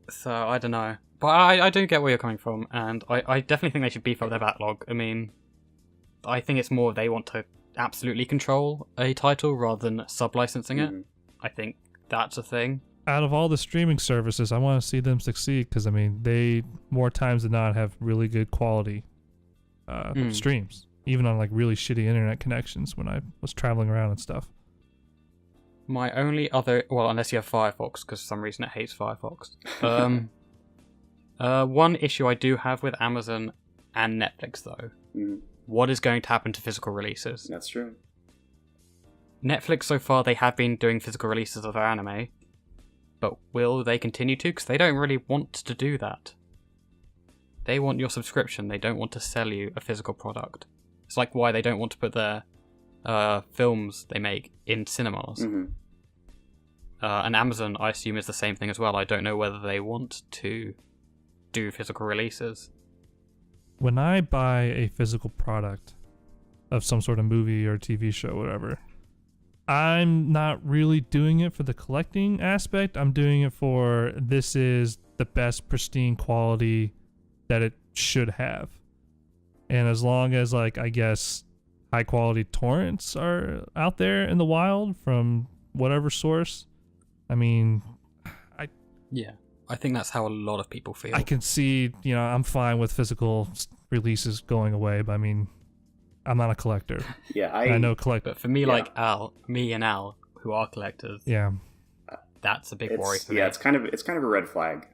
So I don't know. But I do get where you're coming from, and I definitely think they should beef up their backlog. I mean, I think it's more they want to absolutely control a title rather than sub-licensing it. I think that's a thing. Out of all the streaming services, I want to see them succeed, because, I mean, they, more times than not, have really good quality streams, even on, like, really shitty internet connections when I was traveling around and stuff. My only other... Well, unless you have Firefox, because for some reason it hates Firefox. One issue I do have with Amazon and Netflix, though, what is going to happen to physical releases? That's true. Netflix, so far, they have been doing physical releases of their anime, but will they continue to? Because they don't really want to do that. They want your subscription. They don't want to sell you a physical product. It's like why they don't want to put their films they make in cinemas. Mm-hmm. And Amazon, I assume, is the same thing as well. I don't know whether they want to do physical releases. When I buy a physical product of some sort of movie or TV show, whatever, I'm not really doing it for the collecting aspect. I'm doing it for this is the best pristine quality that it should have. And as long as, like, I guess high quality torrents are out there in the wild from whatever source, I mean, Yeah, I think that's how a lot of people feel. I can see, I'm fine with physical releases going away, but I mean, I'm not a collector. Yeah, I know collect. But for me, like me and Al, who are collectors, Yeah, that's a big worry for me. Yeah, it's kind of a red flag.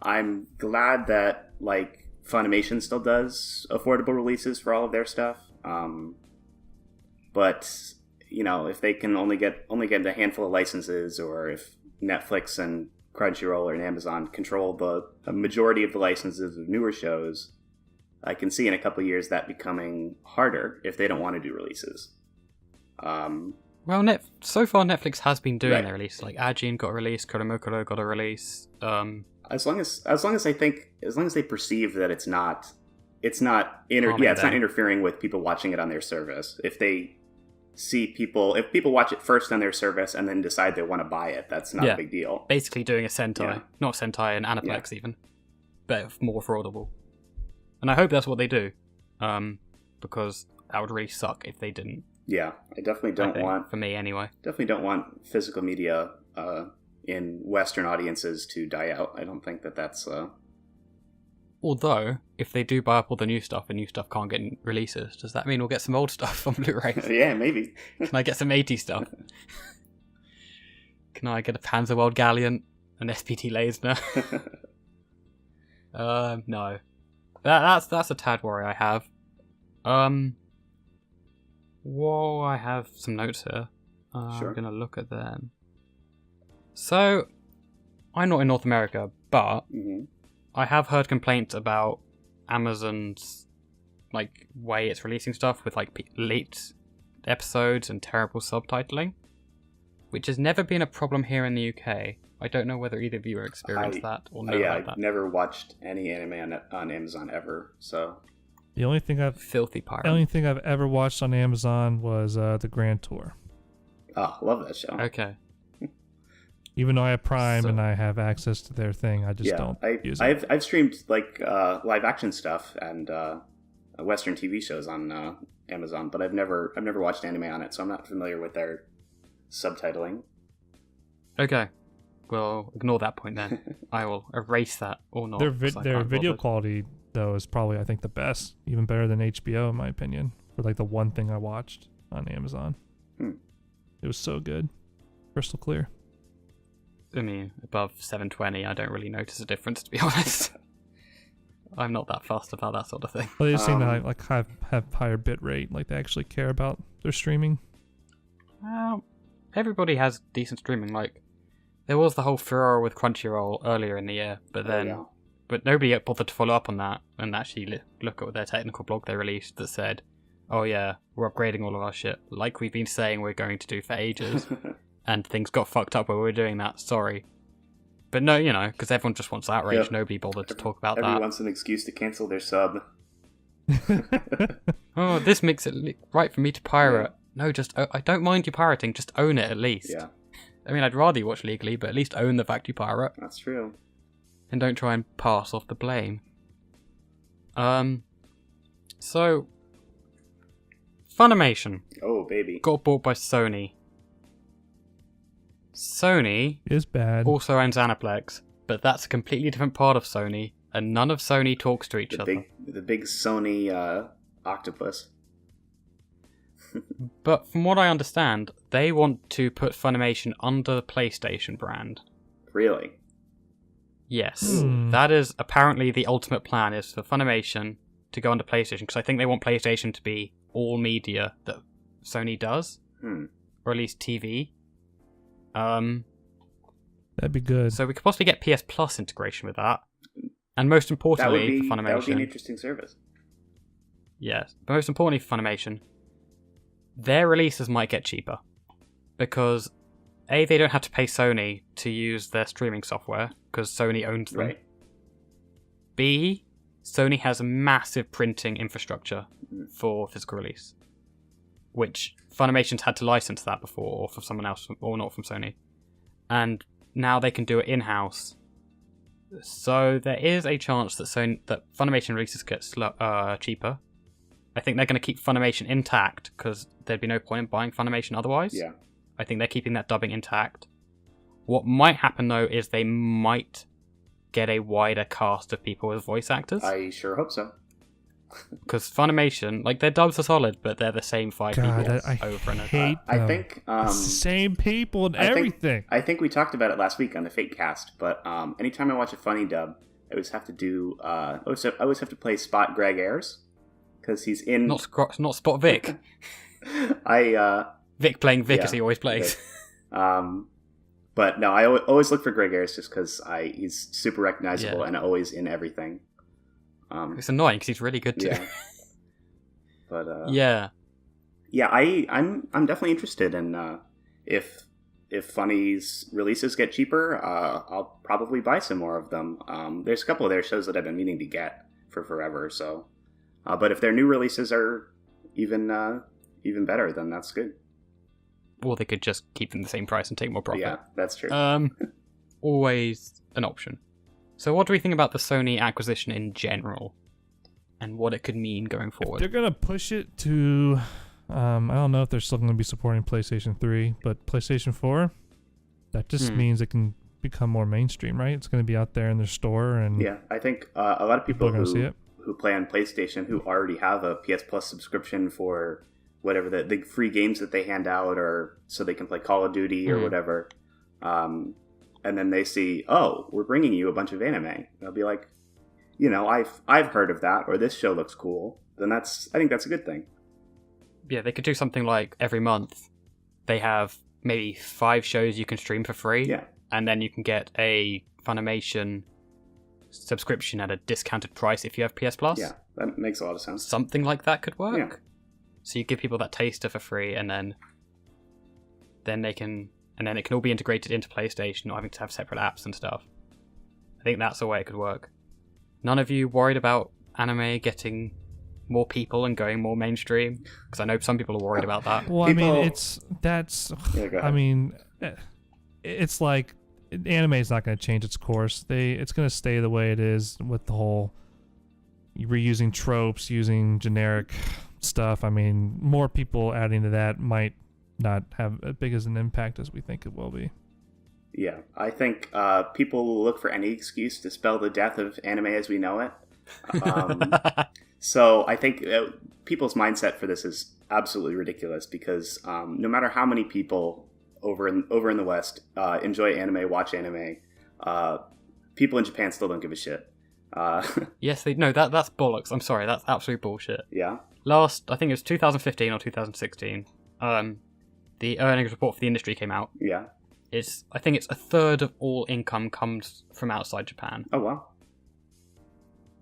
I'm glad that like Funimation still does affordable releases for all of their stuff. But if they can only get a handful of licenses, or if Netflix and Crunchyroll and Amazon control a majority of the licenses of newer shows, I can see in a couple of years that becoming harder if they don't want to do releases. Well, so far Netflix has been doing Right. their release. Like Ajin got a release, Kuromukuro got a release. As long as they perceive that it's not Harming not them. interfering with people watching it on their service. If people watch it first on their service and then decide they want to buy it, that's not a big deal. Basically doing a Sentai. Yeah. Not Sentai, an Aniplex even. But more affordable. And I hope that's what they do. Because that would really suck if they didn't. Yeah, I definitely don't want for me anyway. Definitely don't want physical media in Western audiences to die out. I don't think that's. Although, if they do buy up all the new stuff and new stuff can't get releases, does that mean we'll get some old stuff on Blu-ray? Yeah, maybe. Can I get some 80s stuff? Can I get a Panzerwelt Galleon, an SPT Leisner? No. That's a tad worry I have. Whoa, I have some notes here. Sure. I'm gonna look at them. So, I'm not in North America, but Mm-hmm. I have heard complaints about Amazon's way it's releasing stuff with late episodes and terrible subtitling, which has never been a problem here in the UK. I don't know whether either of you have experienced that or know about I've that. never watched any anime on Amazon ever. So the only thing Filthy pirate. I've ever watched on Amazon was the Grand Tour. love that show. Okay. Even though I have Prime So- and I have access to their thing, I just don't use it. I've streamed live action stuff and Western TV shows on Amazon, but I've never watched anime on it, so I'm not familiar with their subtitling. Okay. Well, ignore that point then. I will erase that or not. Their 'cause I their can't video bother. quality though is probably, I think, the best, even better than HBO in my opinion. For the one thing I watched on Amazon, it was so good, crystal clear. I mean, above 720, I don't really notice a difference, to be honest. I'm not that fussed about that sort of thing. Well, they just seem to have higher bit rate, they actually care about their streaming. Well, everybody has decent streaming. There was the whole furor with Crunchyroll earlier in the year, but then, but nobody bothered to follow up on that and actually look at their technical blog they released that said, "Oh yeah, we're upgrading all of our shit, like we've been saying we're going to do for ages." And things got fucked up while we were doing that, sorry. But no, because everyone just wants outrage, Yep. nobody bothered to talk about Everyone that. wants an excuse to cancel their sub. Oh, this makes it right for me to pirate. No, I don't mind you pirating, just own it at least. Yeah, I mean, I'd rather you watch legally, but at least own the fact you pirate. that's true. And don't try and pass off the blame. So, Funimation Oh, baby. got bought by Sony. Sony Is bad. also owns Aniplex, but that's a completely different part of Sony, and none of Sony talks to each other. The big Sony octopus. But from what I understand, they want to put Funimation under the PlayStation brand. Really? Yes, that is apparently the ultimate plan, is for Funimation to go under PlayStation, because I think they want PlayStation to be all media that Sony does, or at least TV. That'd be good. So we could possibly get PS Plus integration with that, And most That would importantly be for that would be an Funimation, interesting service. yes, but most importantly for Funimation, their releases might get cheaper because A, they don't have to pay Sony to use their streaming software because Sony owns them. Right. B, Sony has a massive printing infrastructure for physical release, which Funimation's had to license that before, or for someone else, or not from Sony. And now they can do it in-house. So there is a chance that Funimation releases get cheaper. I think they're going to keep Funimation intact because there'd be no point in buying Funimation otherwise. Yeah. I think they're keeping that dubbing intact. What might happen though is they might get a wider cast of people as voice actors. I sure hope so. Because Funimation, like, their dubs are solid, but they're the same five God, people I over and over. hate I them. think It's the same people and everything. I think we talked about it last week on the Fate cast, but anytime I watch a funny dub, I always have to do I always have to play Spot Greg Ayres because he's in Not Spot Vic. Vic playing Vic Yeah, as he always plays. Vic. But no, I always look for Greg Ayres just because he's super recognizable Yeah. and always in everything. It's annoying because he's really good too. Yeah. But Yeah. yeah, I'm definitely interested in if Funny's releases get cheaper, I'll probably buy some more of them. There's a couple of their shows that I've been meaning to get for forever. So, but if their new releases are even better, then that's good. Or they could just keep them the same price and take more profit. Yeah, that's true. Always an option. So what do we think about the Sony acquisition in general? And what it could mean going forward? They're gonna push it to. I don't know if they're still gonna be supporting PlayStation 3, but PlayStation 4. That just means it can become more mainstream, right? It's gonna be out there in their store, and Yeah, I think a lot of people are gonna see it. who play on PlayStation who already have a PS Plus subscription for whatever the free games that they hand out, or so they can play Call of Duty or whatever. And then they see, oh, we're bringing you a bunch of anime. They'll be like, I've heard of that, or this show looks cool. Then I think that's a good thing. Yeah, they could do something like every month they have maybe 5 shows you can stream for free. Yeah. And then you can get a Funimation subscription at a discounted price if you have PS Plus. Yeah, that makes a lot of sense. Something like that could work. Yeah. So you give people that taster for free, and then it can all be integrated into PlayStation, not having to have separate apps and stuff. I think that's the way it could work. None of you worried about anime getting more people and going more mainstream? Because I know some people are worried about that. well, I mean, Yeah, go ahead. I mean, it's like anime is not going to change its course. It's going to stay the way it is with the whole reusing tropes, using generic stuff. I mean, more people adding to that might not have as big as an impact as we think it will be. Yeah, I think people will look for any excuse to spell the death of anime as we know it. So I think people's mindset for this is absolutely ridiculous because no matter how many people over in the West enjoy anime, watch anime, people in Japan still don't give a shit. Yes, that's bollocks. I'm sorry, that's absolute bullshit. Yeah. I think it was 2015 or 2016, the earnings report for the industry came out. Yeah. I think it's a third of all income comes from outside Japan. Oh wow.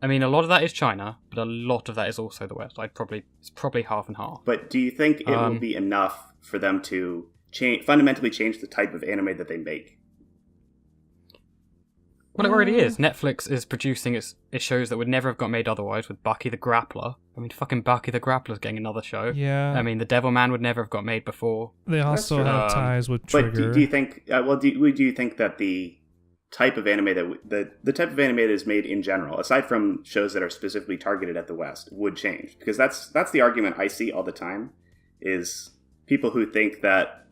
I mean, a lot of that is China, but a lot of that is also the West. It's probably half and half. But do you think it will be enough for them to fundamentally change the type of anime that they make? Well, it already is. Netflix is producing its shows that would never have got made otherwise with Bucky the Grappler. I mean, fucking Bucky the Grappler's getting another show. Yeah. I mean, The Devilman would never have got made before. They also true. have ties with Trigger. But do you think? Do you think that the type of anime the type of anime that is made in general, aside from shows that are specifically targeted at the West, would change? Because that's the argument I see all the time, is people who think that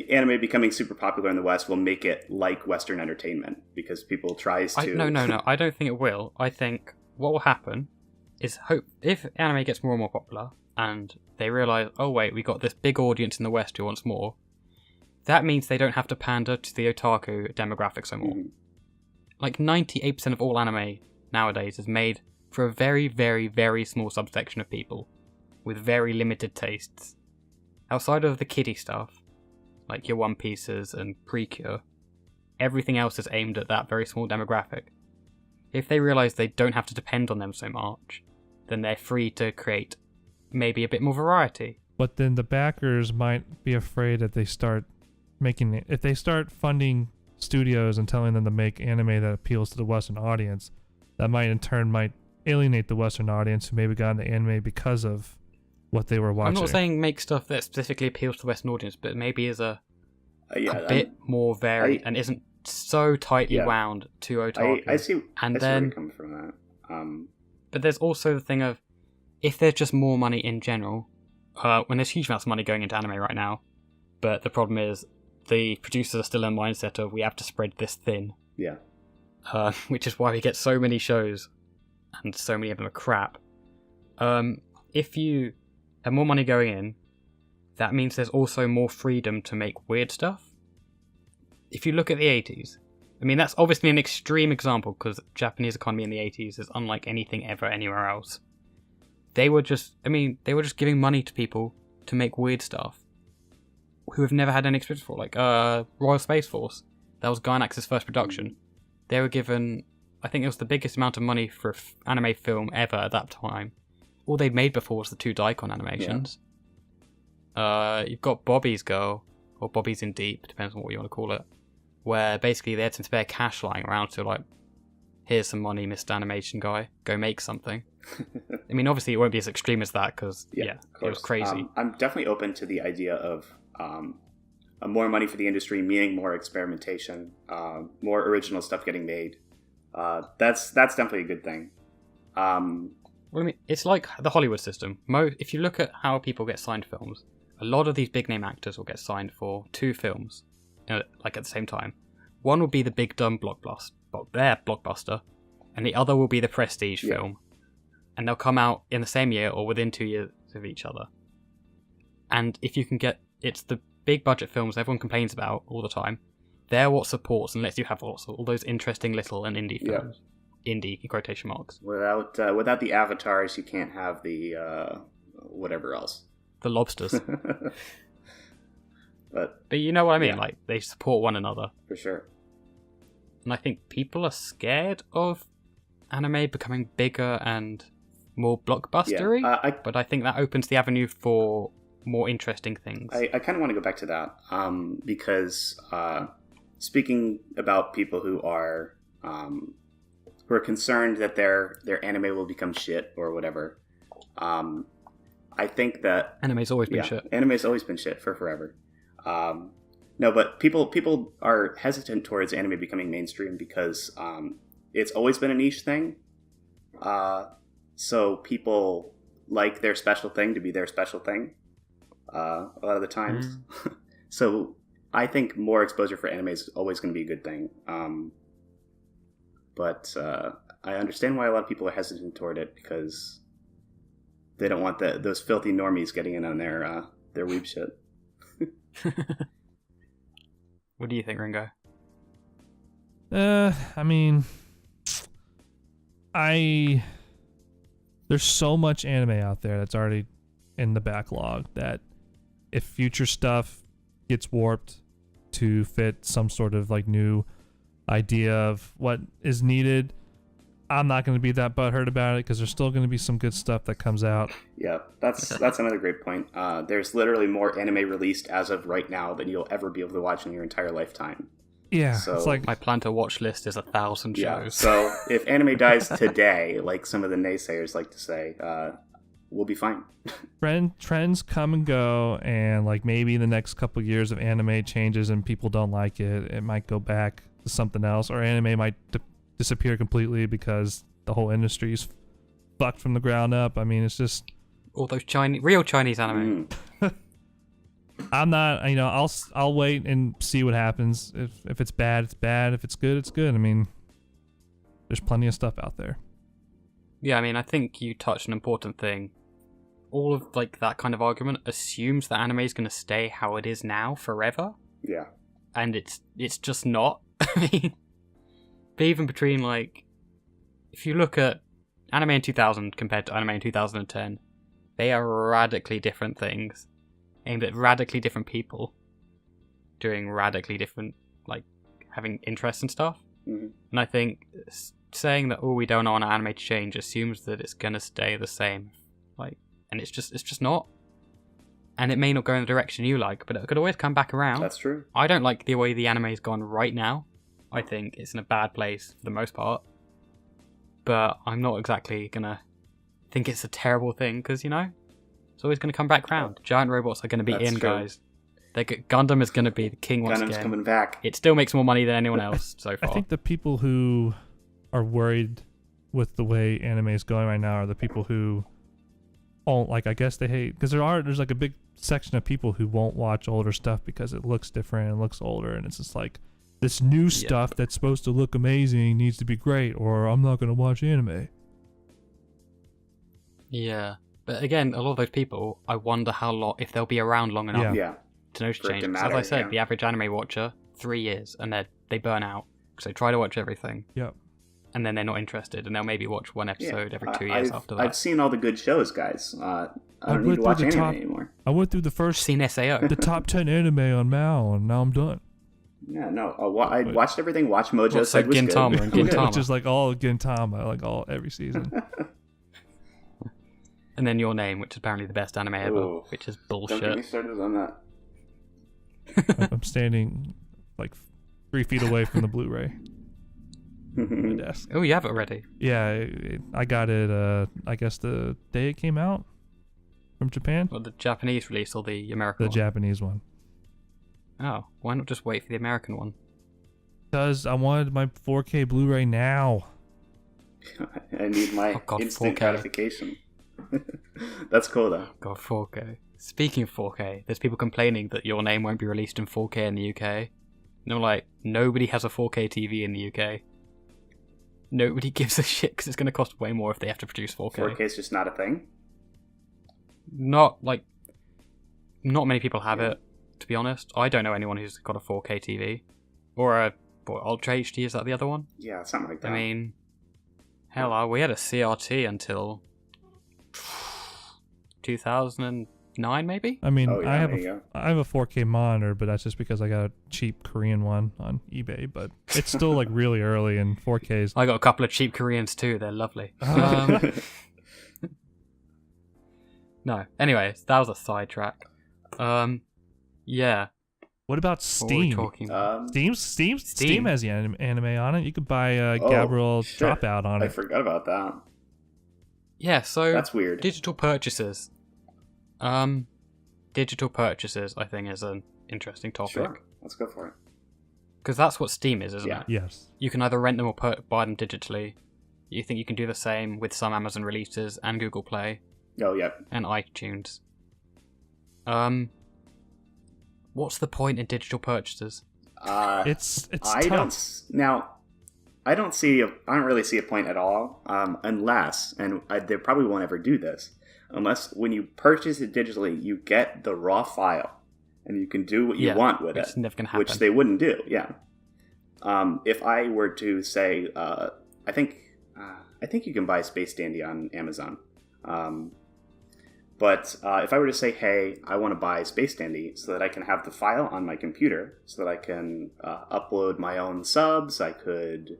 anime becoming super popular in the West will make it like Western entertainment because people tries to. No. I don't think it will. I think what will happen is if anime gets more and more popular and they realize, oh wait, we got this big audience in the West who wants more. That means they don't have to pander to the otaku demographic so more. Mhm. Like 98% of all anime nowadays is made for a very, very, very small subsection of people with very limited tastes. Outside of the kiddie stuff, like your One Pieces and Precure, everything else is aimed at that very small demographic. if they realize they don't have to depend on them so much, then they're free to create maybe a bit more variety. But then the backers might be afraid that they start making it. If they start funding studios and telling them to make anime that appeals to the Western audience, that might in turn alienate the Western audience who maybe got into anime because of what they were watching. I'm not saying make stuff that specifically appeals to the Western audience, but maybe is a bit more varied and isn't so tightly wound to otaku. I see. And I see then where you come from that. But there's also the thing of, if there's just more money in general, when there's huge amounts of money going into anime right now, but the problem is the producers are still in the mindset of, we have to spread this thin. Yeah. Which is why we get so many shows, and so many of them are crap. If you have more money going in, that means there's also more freedom to make weird stuff. If you look at the 80s, I mean, that's obviously an extreme example, because the Japanese economy in the 80s is unlike anything ever anywhere else. They were just giving money to people to make weird stuff who have never had any experience before, like Royal Space Force. That was Gainax's first production. They were given, I think it was the biggest amount of money for an anime film ever at that time. All they'd made before was the 2 Daikon animations. Yeah. You've got Bobby's Girl, or Bobby's in Deep, depends on what you want to call it, where basically they had some spare cash lying around, so like, here's some money, Mr. Animation Guy, go make something. I mean, obviously it won't be as extreme as that, because, it was crazy. I'm definitely open to the idea of more money for the industry, meaning more experimentation, more original stuff getting made. That's definitely a good thing. Well, I mean, it's like the Hollywood system. If you look at how people get signed films, a lot of these big name actors will get signed for 2 films, like at the same time. One will be the big dumb blockbuster, and the other will be the prestige film. And they'll come out in the same year or within 2 years of each other. And if you can it's the big budget films everyone complains about all the time. They're what supports and lets you have all those interesting little and indie films. Indie, in quotation marks. Without the avatars, you can't have the whatever else. The lobsters. but you know what I mean? Like, they support one another. For sure. And I think people are scared of anime becoming bigger and more blockbustery. But I think that opens the avenue for more interesting things. I kind of want to go back to that because speaking about people who are concerned that their anime will become shit or whatever, I think that anime's always been shit. Anime's always been shit for forever. No, but people are hesitant towards anime becoming mainstream because it's always been a niche thing. So people like their special thing to be their special thing a lot of the times. So I think more exposure for anime is always going to be a good thing. But I understand why a lot of people are hesitant toward it, because they don't want those filthy normies getting in on their weeb shit. What do you think, Ringo? I mean, there's so much anime out there that's already in the backlog that if future stuff gets warped to fit some sort of like new idea of what is needed, I'm not going to be that butthurt about it, because there's still going to be some good stuff that comes out. Yeah, that's another great point. There's literally more anime released as of right now than you'll ever be able to watch in your entire lifetime. Yeah, so, it's like my plan to watch list is 1,000 shows. Yeah, so if anime dies today, like some of the naysayers like to say, we'll be fine. Trends come and go, and like maybe in the next couple years of anime changes and people don't like it, it might go back to something else, or anime might disappear completely because the whole industry's fucked from the ground up. I mean, it's just all those real Chinese anime. I'm not, I'll wait and see what happens. If it's bad, it's bad. If it's good, it's good. I mean, there's plenty of stuff out there. Yeah, I mean, I think you touched an important thing. All of like that kind of argument assumes that anime is going to stay how it is now forever. Yeah. And it's just not. I mean, but even between like, if you look at anime in 2000 compared to anime in 2010, they are radically different things, aimed at radically different people, doing radically different, like, having interests and stuff. Mm-hmm. And I think saying that we don't want anime to change assumes that it's gonna stay the same, and it's just not. And it may not go in the direction you like, but it could always come back around. That's true. I don't like the way the anime's gone right now. I think it's in a bad place for the most part. But I'm not exactly gonna think it's a terrible thing, because, it's always gonna come back round. Giant robots are gonna be That's in, true. guys. Gundam is gonna be the king once Gundam's again. coming back. It still makes more money than anyone else so far. I think the people who are worried with the way anime is going right now are the people who I guess they hate, because there's like a big section of people who won't watch older stuff because it looks different and looks older, and it's just like this new stuff that's supposed to look amazing needs to be great, or I'm not going to watch anime. Yeah, but again, a lot of those people, I wonder if they'll be around long enough Yeah. to notice For it to changes. matter, As I said, yeah. the average anime watcher, 3 years, and they burn out because they try to watch everything, Yep. and then they're not interested, and they'll maybe watch one episode every 2 years after that. I've seen all the good shows, guys. I I don't need went to through watch the anime top- anymore. I went through the I've first, seen SAO. the top 10 anime on Mal, and now I'm done. Yeah, no. I watched everything. Watch Mojo What's said like was Gintama good. and I'm good. Gintama? Which is like all Gintama, like every season. And then Your Name, which is apparently the best anime ever, Ooh. which is Don't get me bullshit. started on that. I'm standing like 3 feet away from the Blu-ray on the desk. Oh, you have it already? Yeah, I got it, I guess the day it came out from Japan. Well, the Japanese release or the American The one? Japanese one. Oh, why not just wait for the American one? Because I wanted my 4K Blu-ray now. I need my Oh, God, instant 4K. gratification. That's cool, though. God, 4K. Speaking of 4K, there's people complaining that Your Name won't be released in 4K in the UK. And I'm like, nobody has a 4K TV in the UK. Nobody gives a shit because it's going to cost way more if they have to produce 4K. 4K is just not a thing. Not many people have it, to be honest. I don't know anyone who's got a 4K TV. Or a Ultra HD, is that the other one? Yeah, something like that. I mean, hell, we had a CRT until 2009, maybe? I mean, Oh, yeah, I have there you go. I have a 4K monitor, but that's just because I got a cheap Korean one on eBay. But it's still like really early, and 4Ks. I got a couple of cheap Koreans too, they're lovely. No, anyways, that was a sidetrack. Yeah. What about What were we Steam? talking about? Steam has the anime on it. You could buy Oh, Gabriel shit. Dropout on I it. forgot about that. Yeah, so That's weird. digital purchases. Digital purchases, I think, is an interesting topic. Sure, let's go for it. Because that's what Steam is, isn't Yeah. it? Yes. You can either rent them or buy them digitally. You think you can do the same with some Amazon releases and Google Play Oh, yeah. and iTunes. What's the point in digital purchases? It's I tough. I don't really see a point at all, unless, and they probably won't ever do this, unless when you purchase it digitally, you get the raw file, and you can do what you want with which it, is never gonna which happen. they wouldn't do. Yeah. If I were to say, I think you can buy Space Dandy on Amazon. But if I were to say, hey, I want to buy Space Dandy so that I can have the file on my computer, so that I can upload my own subs, I could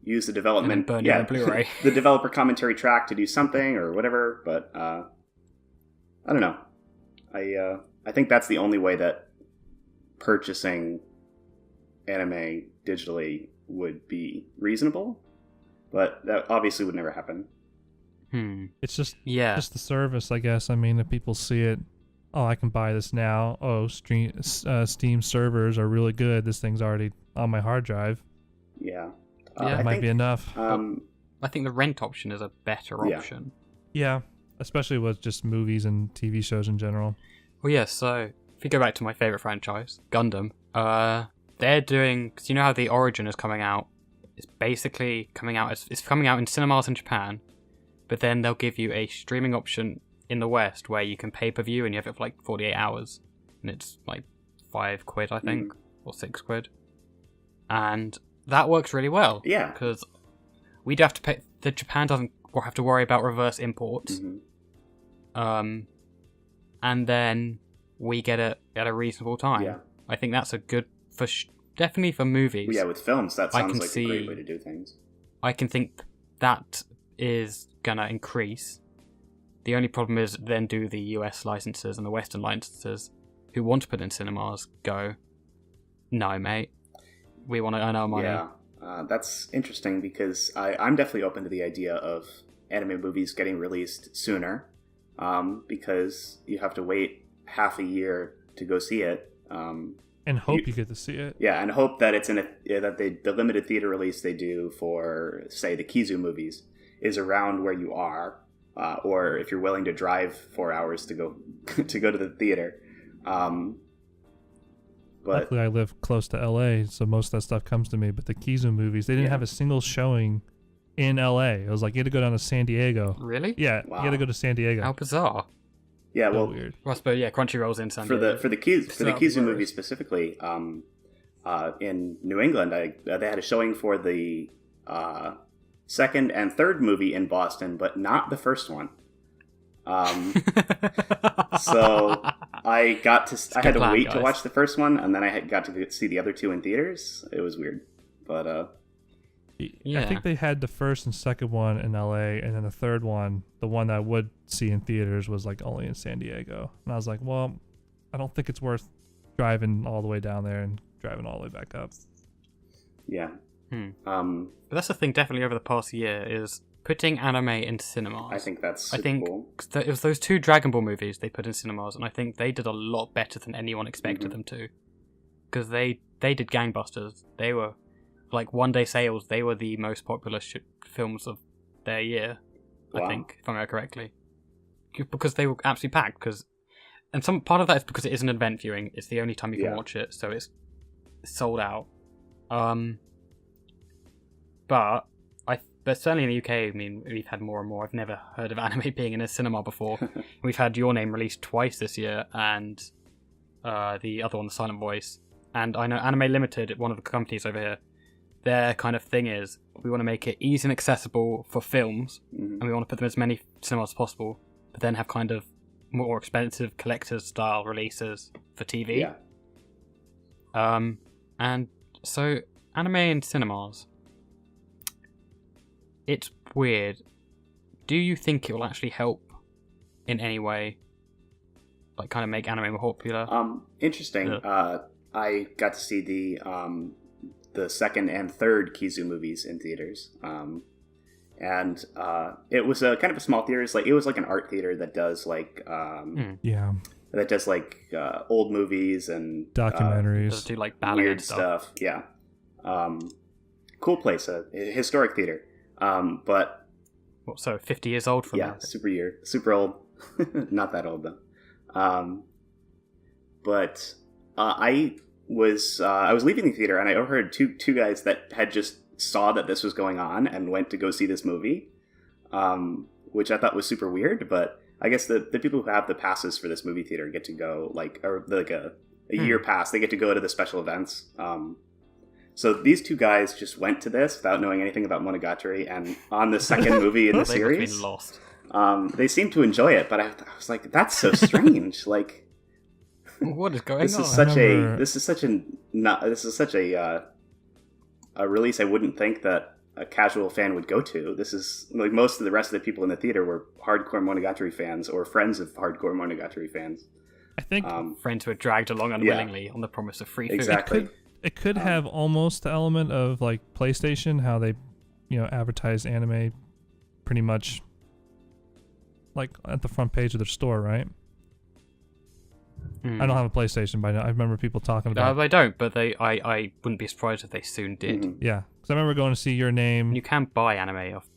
use the development, burn your own Blu-ray. the developer commentary track to do something or whatever. But I don't know. I think that's the only way that purchasing anime digitally would be reasonable. But that obviously would never happen. It's just Yeah. just the service, I guess. I mean, if people see it, oh, I can buy this now. Oh, Steam servers are really good. This thing's already on my hard drive. Yeah. Yeah. That might be enough. I think the rent option is a better Yeah. option. Yeah, especially with just movies and TV shows in general. Well, yeah, so if you go back to my favourite franchise, Gundam, they're doing... Because you know how the Origin is coming out? It's basically coming out... It's coming out in cinemas in Japan, but then they'll give you a streaming option in the West where you can pay-per-view and you have it for like 48 hours. And it's like £5, I think, or £6. And that works really well. Yeah. Because we'd have to pay... Japan doesn't have to worry about reverse imports. And then we get it at a reasonable time. Yeah. I think that's a good definitely for movies. Yeah, with films, that I sounds can like see- a great way to do things. I can think that is gonna increase. The only problem is then do the US licenses and the Western licenses who want to put in cinemas go, no mate, we want to earn our money. Yeah, that's interesting because I'm definitely open to the idea of anime movies getting released sooner, because you have to wait half a year to go see it. And hope you get to see it. Yeah, and hope that it's the limited theater release they do for, say, the Kizu movies is around where you are, or if you're willing to drive 4 hours to go to go to the theater. But Luckily, I live close to LA, so most of that stuff comes to me. But the Kizu movies, they didn't Yeah. have a single showing in LA. It was like you had to go down to San Diego. Really? Yeah, Wow. you had to go to San Diego. How bizarre. yeah, So well, weird. Well, I suppose, yeah, Crunchyroll's in San for Diego. the Kizu bizarre. movie specifically, in New England, they had a showing for the second and third movie in Boston, but not the first one. So I had to plan, wait to guys. watch the first one, and then I got to see the other two in theaters. It was weird, but I Yeah. think they had the first and second one in LA, and then the third one, the one that I would see in theaters, was like only in San Diego. And I was like, well, I don't think it's worth driving all the way down there and driving all the way back up. yeah. But that's the thing, definitely over the past year, is putting anime in cinemas. I think that's I super think cool. it was those two Dragon Ball movies they put in cinemas, and I think they did a lot better than anyone expected them to. Because they did gangbusters. They were, like, one-day sales, they were the most popular films of their year, Wow. I think, if I remember correctly. Because they were absolutely packed. And some part of that is because it is an event viewing. It's the only time you can Yeah. watch it, so it's sold out. But certainly in the UK, I mean, we've had more and more. I've never heard of anime being in a cinema before. We've had Your Name released twice this year, and the other one, The Silent Voice. And I know Anime Limited, one of the companies over here, their kind of thing is we want to make it easy and accessible for films, and we want to put them in as many cinemas as possible, but then have kind of more expensive collector's style releases for TV. Yeah. And so anime in cinemas, it's weird. Do you think it will actually help in any way, like kind of make anime more popular? Interesting. Yeah. I got to see the second and third Kizu movies in theaters. And it was a kind of a small theater. It was like an art theater that does Yeah, old movies and documentaries. Does it do like ballet weird stuff? stuff. Yeah. Cool place, a historic theater. But What, so 50 years old from yeah, now? super old. Not that old though. But I was leaving the theater and I overheard two guys that had just saw that this was going on and went to go see this movie, which I thought was super weird. But I guess the people who have the passes for this movie theater get to go a year pass. They get to go to the special events. So these two guys just went to this without knowing anything about Monogatari, and on the second movie in the They must have series, been lost. they seemed to enjoy it. But I was like, that's so strange. Like, What is going this on? is such remember- a this is such a release I wouldn't think that a casual fan would go to. This is like most of the rest of the people in the theater were hardcore Monogatari fans or friends of hardcore Monogatari fans. I think Friends who are dragged along unwillingly on the promise of free food. Exactly. it could have almost the element of like PlayStation, how they, advertise anime pretty much like at the front page of their store, right? I don't have a PlayStation, but I remember people talking about. They don't, but I wouldn't be surprised if they soon did. Mhm. Yeah, because I remember going to see Your Name. You can buy anime off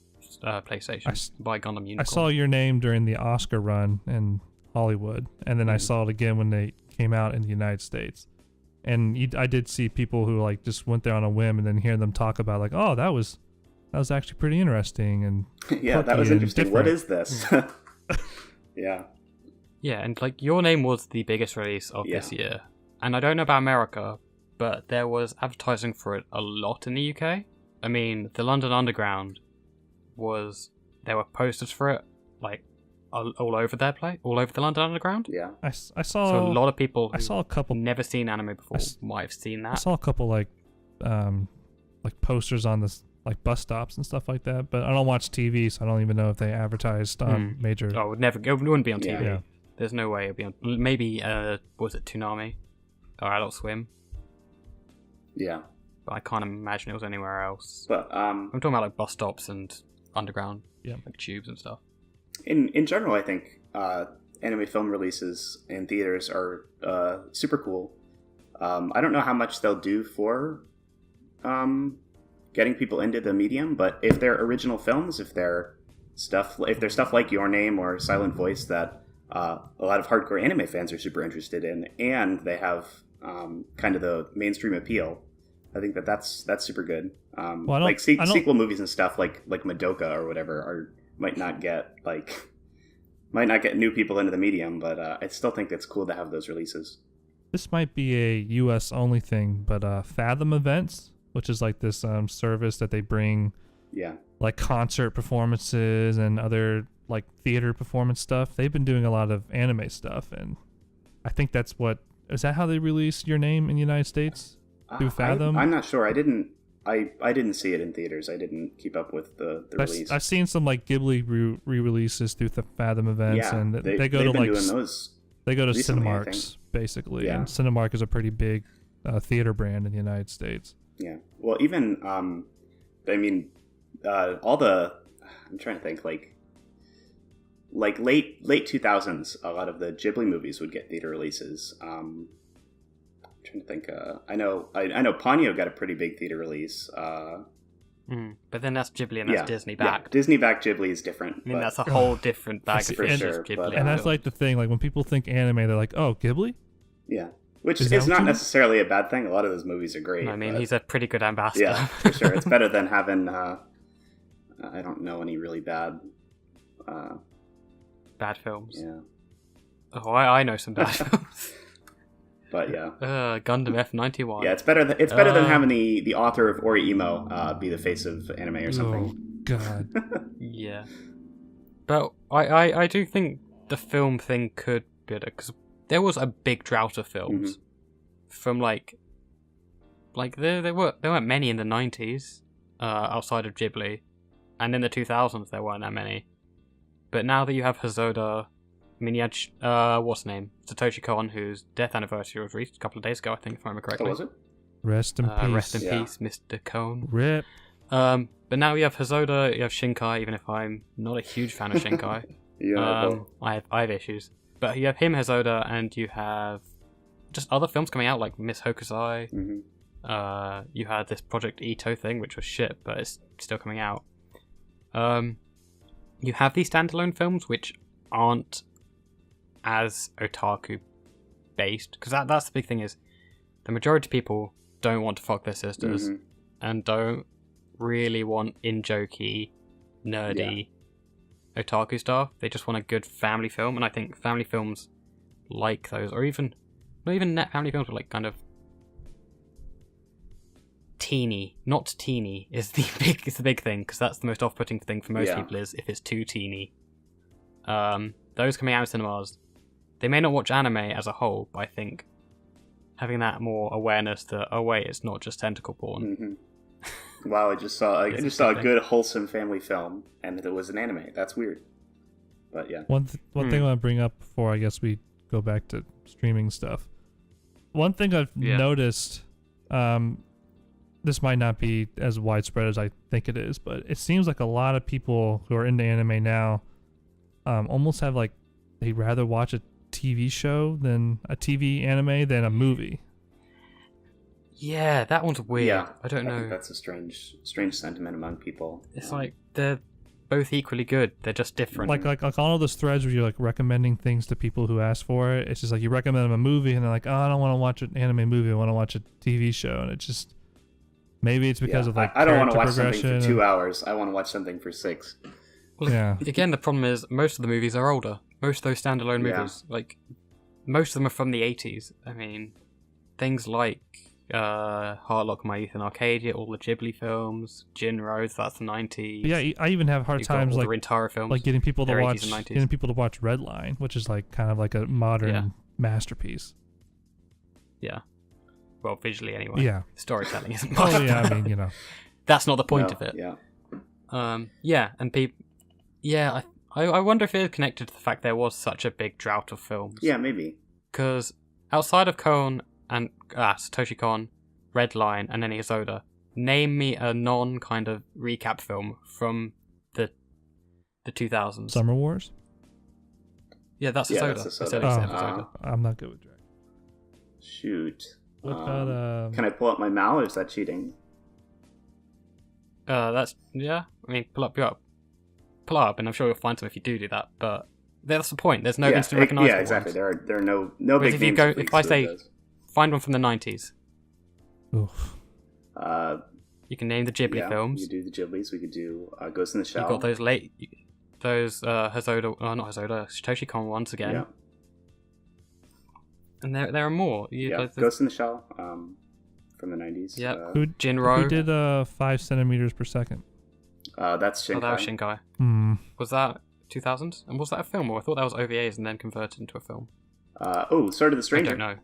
PlayStation. I s- buy Gundam Unicorn. I saw Your Name during the Oscar run in Hollywood, and then I saw it again when they came out in the United States. And I did see people who like just went there on a whim, and then hear them talk about like, oh, that was actually pretty interesting, and Yeah, that was quirky and interesting. What different. is this? Yeah. Yeah, and like Your Name was the biggest release of this Yeah. year. And I don't know about America, but there was advertising for it a lot in the UK. I mean, the London Underground there were posters for it like all over their place, all over the London Underground. Yeah. I saw So a lot of people I saw a couple never seen anime before might have seen I that. saw a couple like posters on this like bus stops and stuff like that, but I don't watch TV, so I don't even know if they advertised major. Oh, it wouldn't be on TV. Yeah. There's no way it'd be on. Maybe was it Toonami or Adult Swim? Yeah. But I can't imagine it was anywhere else. But I'm talking about like bus stops and underground, Yeah. like tubes and stuff. in general, I think anime film releases in theaters are super cool. I don't know how much they'll do for getting people into the medium, but if they're original films, if they're stuff like Your Name or Silent Voice that a lot of hardcore anime fans are super interested in, and they have kind of the mainstream appeal, I think that's super good. Like sequel movies and stuff like Madoka or whatever might not get new people into the medium, but I still think it's cool to have those releases. This might be a U.S. only thing, but Fathom Events, which is like this service that they bring, like concert performances and other like theater performance stuff. They've been doing a lot of anime stuff, and I think is that how they release Your Name in the United States? Through Fathom? I'm not sure. I didn't see it in theaters. I didn't keep up with the release. I've seen some like Ghibli re-releases through the Fathom events, and they go to like they go to Cinemarks basically, and Cinemark is a pretty big theater brand in the United States. Yeah. Well, even I'm trying to think like late 2000s, a lot of the Ghibli movies would get theater releases. I'm trying to think. I know Ponyo got a pretty big theater release. But then that's Ghibli and that's Disney backed. Yeah, Disney backed Ghibli is different. I mean, that's a whole different bag of fish. And that's like the thing. Like when people think anime, they're like, "Oh, Ghibli." Yeah, which is not necessarily a bad thing. A lot of those movies are great. I mean, he's a pretty good ambassador. Yeah, for sure. It's better than having. I don't know any really bad. Bad films. Yeah. Oh, I know some bad films. But yeah. Gundam F91. Yeah, it's better than having the author of Ori Imo be the face of anime or something. Oh God. Yeah. But I do think the film thing could be better, because there was a big drought of films from like there weren't many in the 90s outside of Ghibli, and in the 2000s there weren't that many. But now that you have Hosoda, I mean, you had, what's his name? Satoshi Kon, whose death anniversary was reached a couple of days ago, I think, if I remember correctly. Oh, was it? Rest in peace. Rest in peace, Mr. Kon. Rip. But now you have Hosoda, you have Shinkai, even if I'm not a huge fan of Shinkai. I have issues. But you have him, Hosoda, and you have just other films coming out, like Miss Hokusai. You had this Project Ito thing, which was shit, but it's still coming out. You have these standalone films, which aren't as otaku based, because that's the big thing, is the majority of people don't want to fuck their sisters and don't really want in-jokey, nerdy otaku stuff. They just want a good family film, and I think family films like those, or even not even net family films, but like kind of not teeny is the big thing, because that's the most off-putting thing for most people, is if it's too teeny. Those coming out in cinemas, they may not watch anime as a whole, but I think having that more awareness that, oh wait, it's not just tentacle porn. Wow, I just saw a good wholesome family film, and it was an anime. That's weird. But yeah. One thing I want to bring up before I guess we go back to streaming stuff. One thing I've noticed, this might not be as widespread as I think it is, but it seems like a lot of people who are into anime now almost have like, they'd rather watch a TV show than a TV anime than a movie. Yeah, that one's weird. Yeah, I don't know. I think that's a strange sentiment among people. It's like they're both equally good. They're just different. Like all of those threads where you're like recommending things to people who ask for it. It's just like you recommend them a movie and they're like, oh, I don't want to watch an anime movie. I want to watch a TV show, and it just maybe it's because of like I don't want to watch something progression for 2 hours. I want to watch something for 6. Well, again, the problem is most of the movies are older. Most of those standalone movies, like most of them are from the 80s. I mean, things like Heart Lock My Youth in Arcadia, all the Ghibli films, Jinro, that's the 90s. But yeah, I even have hard You've got times all like the Rintaro films, like getting people to they're watch 80s and 90s. Redline, which is like kind of like a modern masterpiece. Yeah. Well, visually anyway. Yeah. Storytelling isn't much. Oh yeah, I mean, you know. That's not the point No, of it. Yeah. Yeah, and people. Yeah, I wonder if it is connected to the fact there was such a big drought of films. Yeah, maybe. Because outside of Kon and Satoshi Kon, Redline, and any Hosoda, name me a non kind of recap film from the 2000s. Summer Wars? Yeah, that's Yeah, Hosoda. that's I Hosoda. said it's Hosoda. I'm not good with Dragon. Shoot. What about Can I pull up my Mal, or is that cheating? That's yeah. I mean, pull up, and I'm sure you'll find some if you do that. But that's the point. There's no instant recognizable. Yeah, exactly. ones. There are no Whereas big if you names go, of if I Freaks say Studios. find one from the 90s, Oof. you can name the Ghibli Yeah, films. we could do the Ghiblis. We could do Ghost in the Shell. You've got those Hosoda, not Hosoda, Satoshi Kon ones again. Yeah, And there are more. Ghost in the Shell from the 90s. Yeah. Who Jinro. did 5 centimeters per second? That's Oh, Shinkai. that was Shinkai. Was that 2000s? And was that a film? Or I thought that was OVAs and then converted into a film. Sword of the I Stranger. don't know.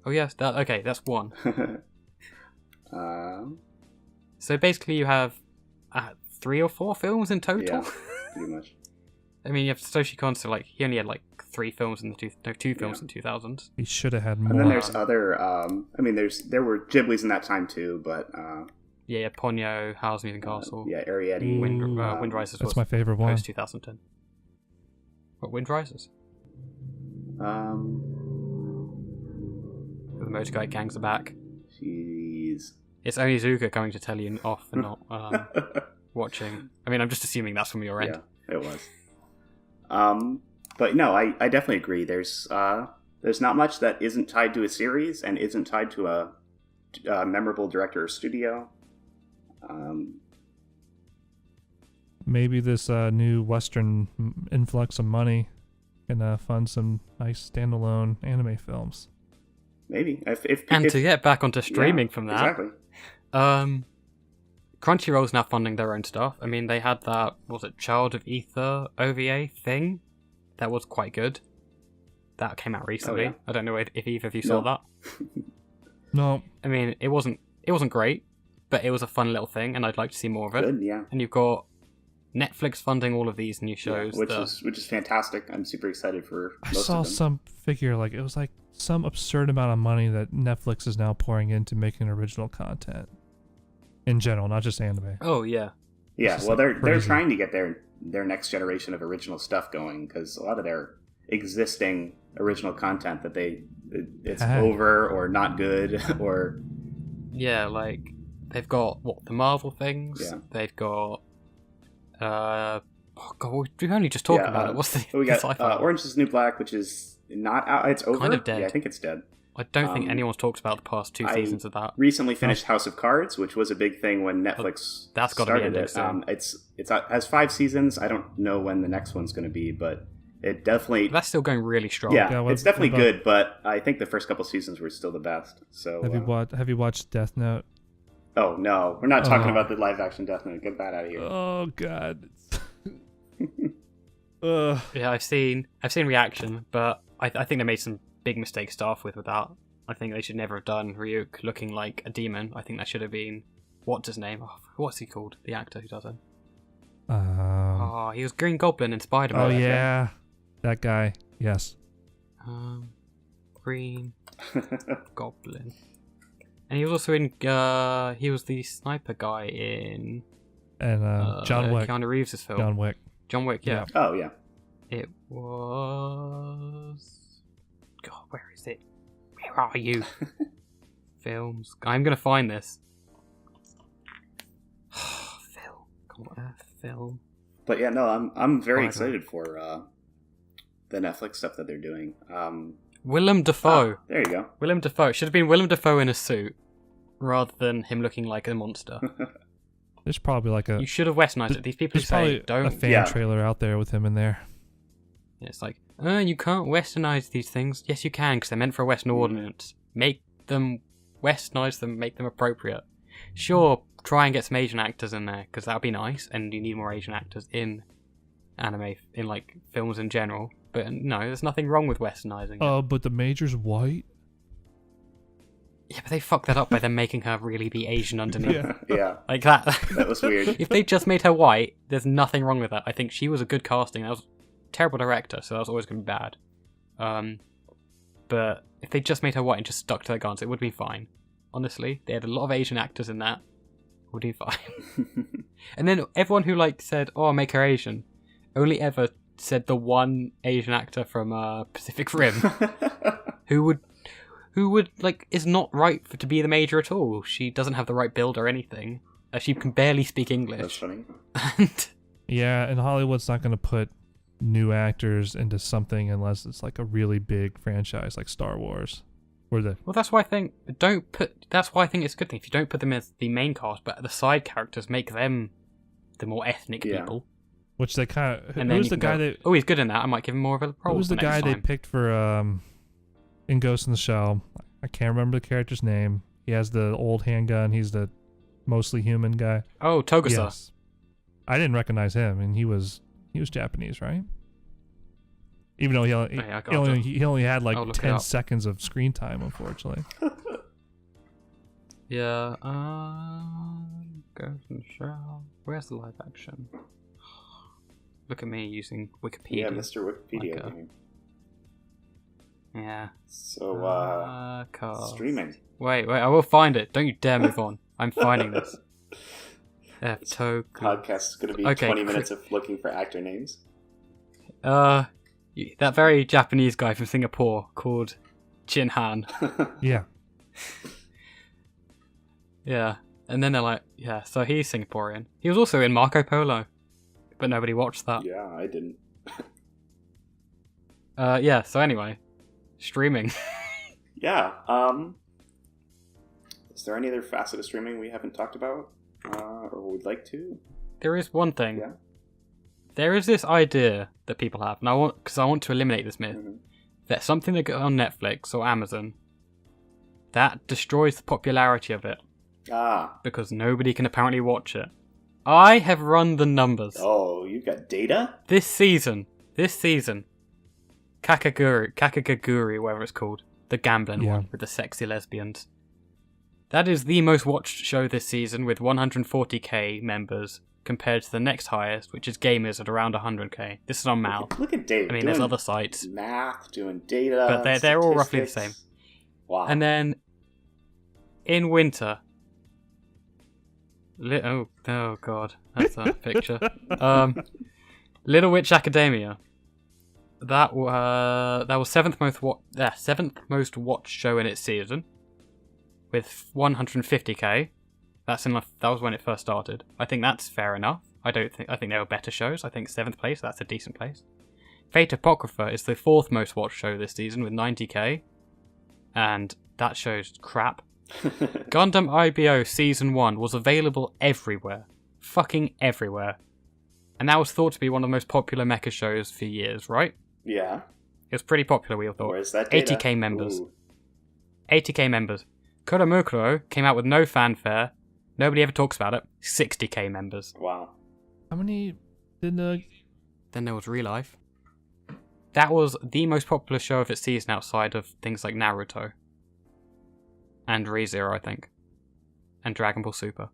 Oh yes, that's one. So basically, you have 3 or 4 films in total. Yeah, pretty much. I mean, you have Satoshi Kon, so like he only had like 3 films in the 2 films Yeah. in 2000s. He should have had more. And then there's other. I mean, there were Ghiblis in that time too, but Yeah, Ponyo, Howl's Moving Castle, yeah, Arrietty. Wind Rises That's was my favorite one. post 2010. What, Wind Rises? The Motor Guy gangs are back. Jeez. It's only Zuka coming to tell you off and not watching. I mean, I'm just assuming that's from your end. Yeah, it was. But no, I definitely agree. There's not much that isn't tied to a series and isn't tied to a memorable director or studio. Maybe this new Western influx of money can fund some nice standalone anime films. Maybe if To get back onto streaming from that, exactly. Crunchyroll's now funding their own stuff. I mean, they had that, was it Child of Ether OVA thing? That was quite good. That came out recently. yeah. I don't know if either of you saw No. that. No, I mean, it wasn't great, but it was a fun little thing, and I'd like to see more of it. Good, yeah. And you've got Netflix funding all of these new Yeah, shows. which is fantastic. I'm super excited for I most saw of them. some figure like it was like some absurd amount of money that Netflix is now pouring into making original content in general, not just anime. Oh yeah, Yeah, just, well, like, they're crazy. trying to get their next generation of original stuff going because a lot of their existing original content that it's Heck. over or not good or yeah. Like they've got the Marvel things. Yeah. They've got. Oh god, we only just talked about it. What's the we got sci-fi one? Orange is the New Black, which is not out. It's over. Kind of dead. Yeah, I think it's dead. I don't think um, anyone's talked about the past 2 I seasons of that. Recently finished House of Cards, which was a big thing when Netflix that's gotta be started ending it. soon. It's has 5 seasons. I don't know when the next one's going to be, but it definitely That's still going really strong. yeah, what- it's definitely what about- good. But I think the first couple seasons were still the best. So Have you watched Death Note? oh no, we're not talking Oh. about the live action Death Note. Get that out of here. Oh god. Yeah, I've seen reaction, but I think they made some big mistakes to start with that. I think they should never have done Ryuk looking like a demon. I think that should have been what's his name? Oh, what's he called? The actor who does it. Oh, he was Green Goblin in Spider-Man. Oh yeah, that guy. Yes. Green Goblin, and he was also in. He was the sniper guy in And John Wick. Keanu Reeves' film. John Wick. John Wick, yeah. Oh yeah. It was. God, where is it? Where are you? Films. I'm gonna find this. Film. Come on, film. But yeah, no, I'm very Spider-Man. excited for the Netflix stuff that they're doing. Willem Dafoe. There you go. Willem Dafoe. Should have been Willem Dafoe in a suit, rather than him looking like a monster. There's probably like a You should have westernized it. These people there's say probably a don't. fan Yeah. trailer out there with him in there. It's like, you can't westernize these things. Yes, you can, because they're meant for a Western audience. Make them westernize them, make them appropriate. Sure, try and get some Asian actors in there, because that would be nice, and you need more Asian actors in anime, in like films in general. But no, there's nothing wrong with westernizing. Oh, but the Major's white? Yeah, but they fucked that up by then making her really be Asian underneath. Yeah, Like that. that was weird. If they just made her white, there's nothing wrong with that. I think she was a good casting. That was a terrible director, so that was always going to be bad. But if they just made her white and just stuck to their guns, it would be fine. Honestly, they had a lot of Asian actors in that. It would be fine. And then everyone who like said, "Oh, make her Asian," only ever said the one Asian actor from Pacific Rim who would like is not right to be the Major at all. She doesn't have the right build or anything. She can barely speak English. That's funny. And Yeah, and Hollywood's not going to put new actors into something unless it's like a really big franchise like Star Wars. well, that's why I think That's why I think it's a good thing if you don't put them as the main cast, but the side characters make them the more ethnic people. Which they kind of. And Who then was you the can guy go, that? "Oh, he's good in that. I might give him more of a role." Who was the guy next they time." picked for in Ghost in the Shell? I can't remember the character's name. He has the old handgun. He's the mostly human guy. Oh, Togusa. Yes. I didn't recognize him, and he was Japanese, right? Even though he only had like I'll look it 10 up. seconds of screen time, unfortunately. Yeah. Ghost in the Shell. Where's the live action? Look at me using Wikipedia. Yeah, Mr. Wikipedia. Like yeah. So, Cast. streaming. Wait, I will find it. Don't you dare move on. I'm finding this. Toku. Podcast is going to be Okay, 20 minutes of looking for actor names. That very Japanese guy from Singapore called Chin Han. Yeah. Yeah. And then they're like, yeah, so he's Singaporean. He was also in Marco Polo, but nobody watched that. Yeah, I didn't. Yeah, so anyway, streaming. Yeah, is there any other facet of streaming we haven't talked about? Or would like to? There is one thing. Yeah. There is this idea that people have, and I want to eliminate this myth, Mhm. that something that goes on Netflix or Amazon, that destroys the popularity of it, Ah. because nobody can apparently watch it. I have run the numbers. Oh, you got data? This season, Kakaguri, whatever it's called, the gambling Yeah. one with the sexy lesbians. That is the most watched show this season with 140k members compared to the next highest, which is Gamers at around 100k. This is on Mal. Look at Dave. I mean, doing there's other sites, math, doing data, but they're all roughly the same. statistics. Wow. And then in winter, oh god, that's a picture. Little Witch Academia. That was seventh most watched show in its season, with 150k. That was when it first started. I think that's fair enough. I think there were better shows. I think 7th place, that's a decent place. Fate Apocrypha is the 4th most watched show this season with 90k, and that show's crap. Gundam IBO Season 1 was available everywhere. Fucking everywhere. And that was thought to be one of the most popular mecha shows for years, right? Yeah. It was pretty popular, we all thought. Where's that data? 80k members. Ooh. 80k members. Kuramukuro came out with no fanfare. Nobody ever talks about it. 60k members. Wow. How many did Then there was Real Life. That was the most popular show of its season outside of things like Naruto. And ReZero, I think. And Dragon Ball Super.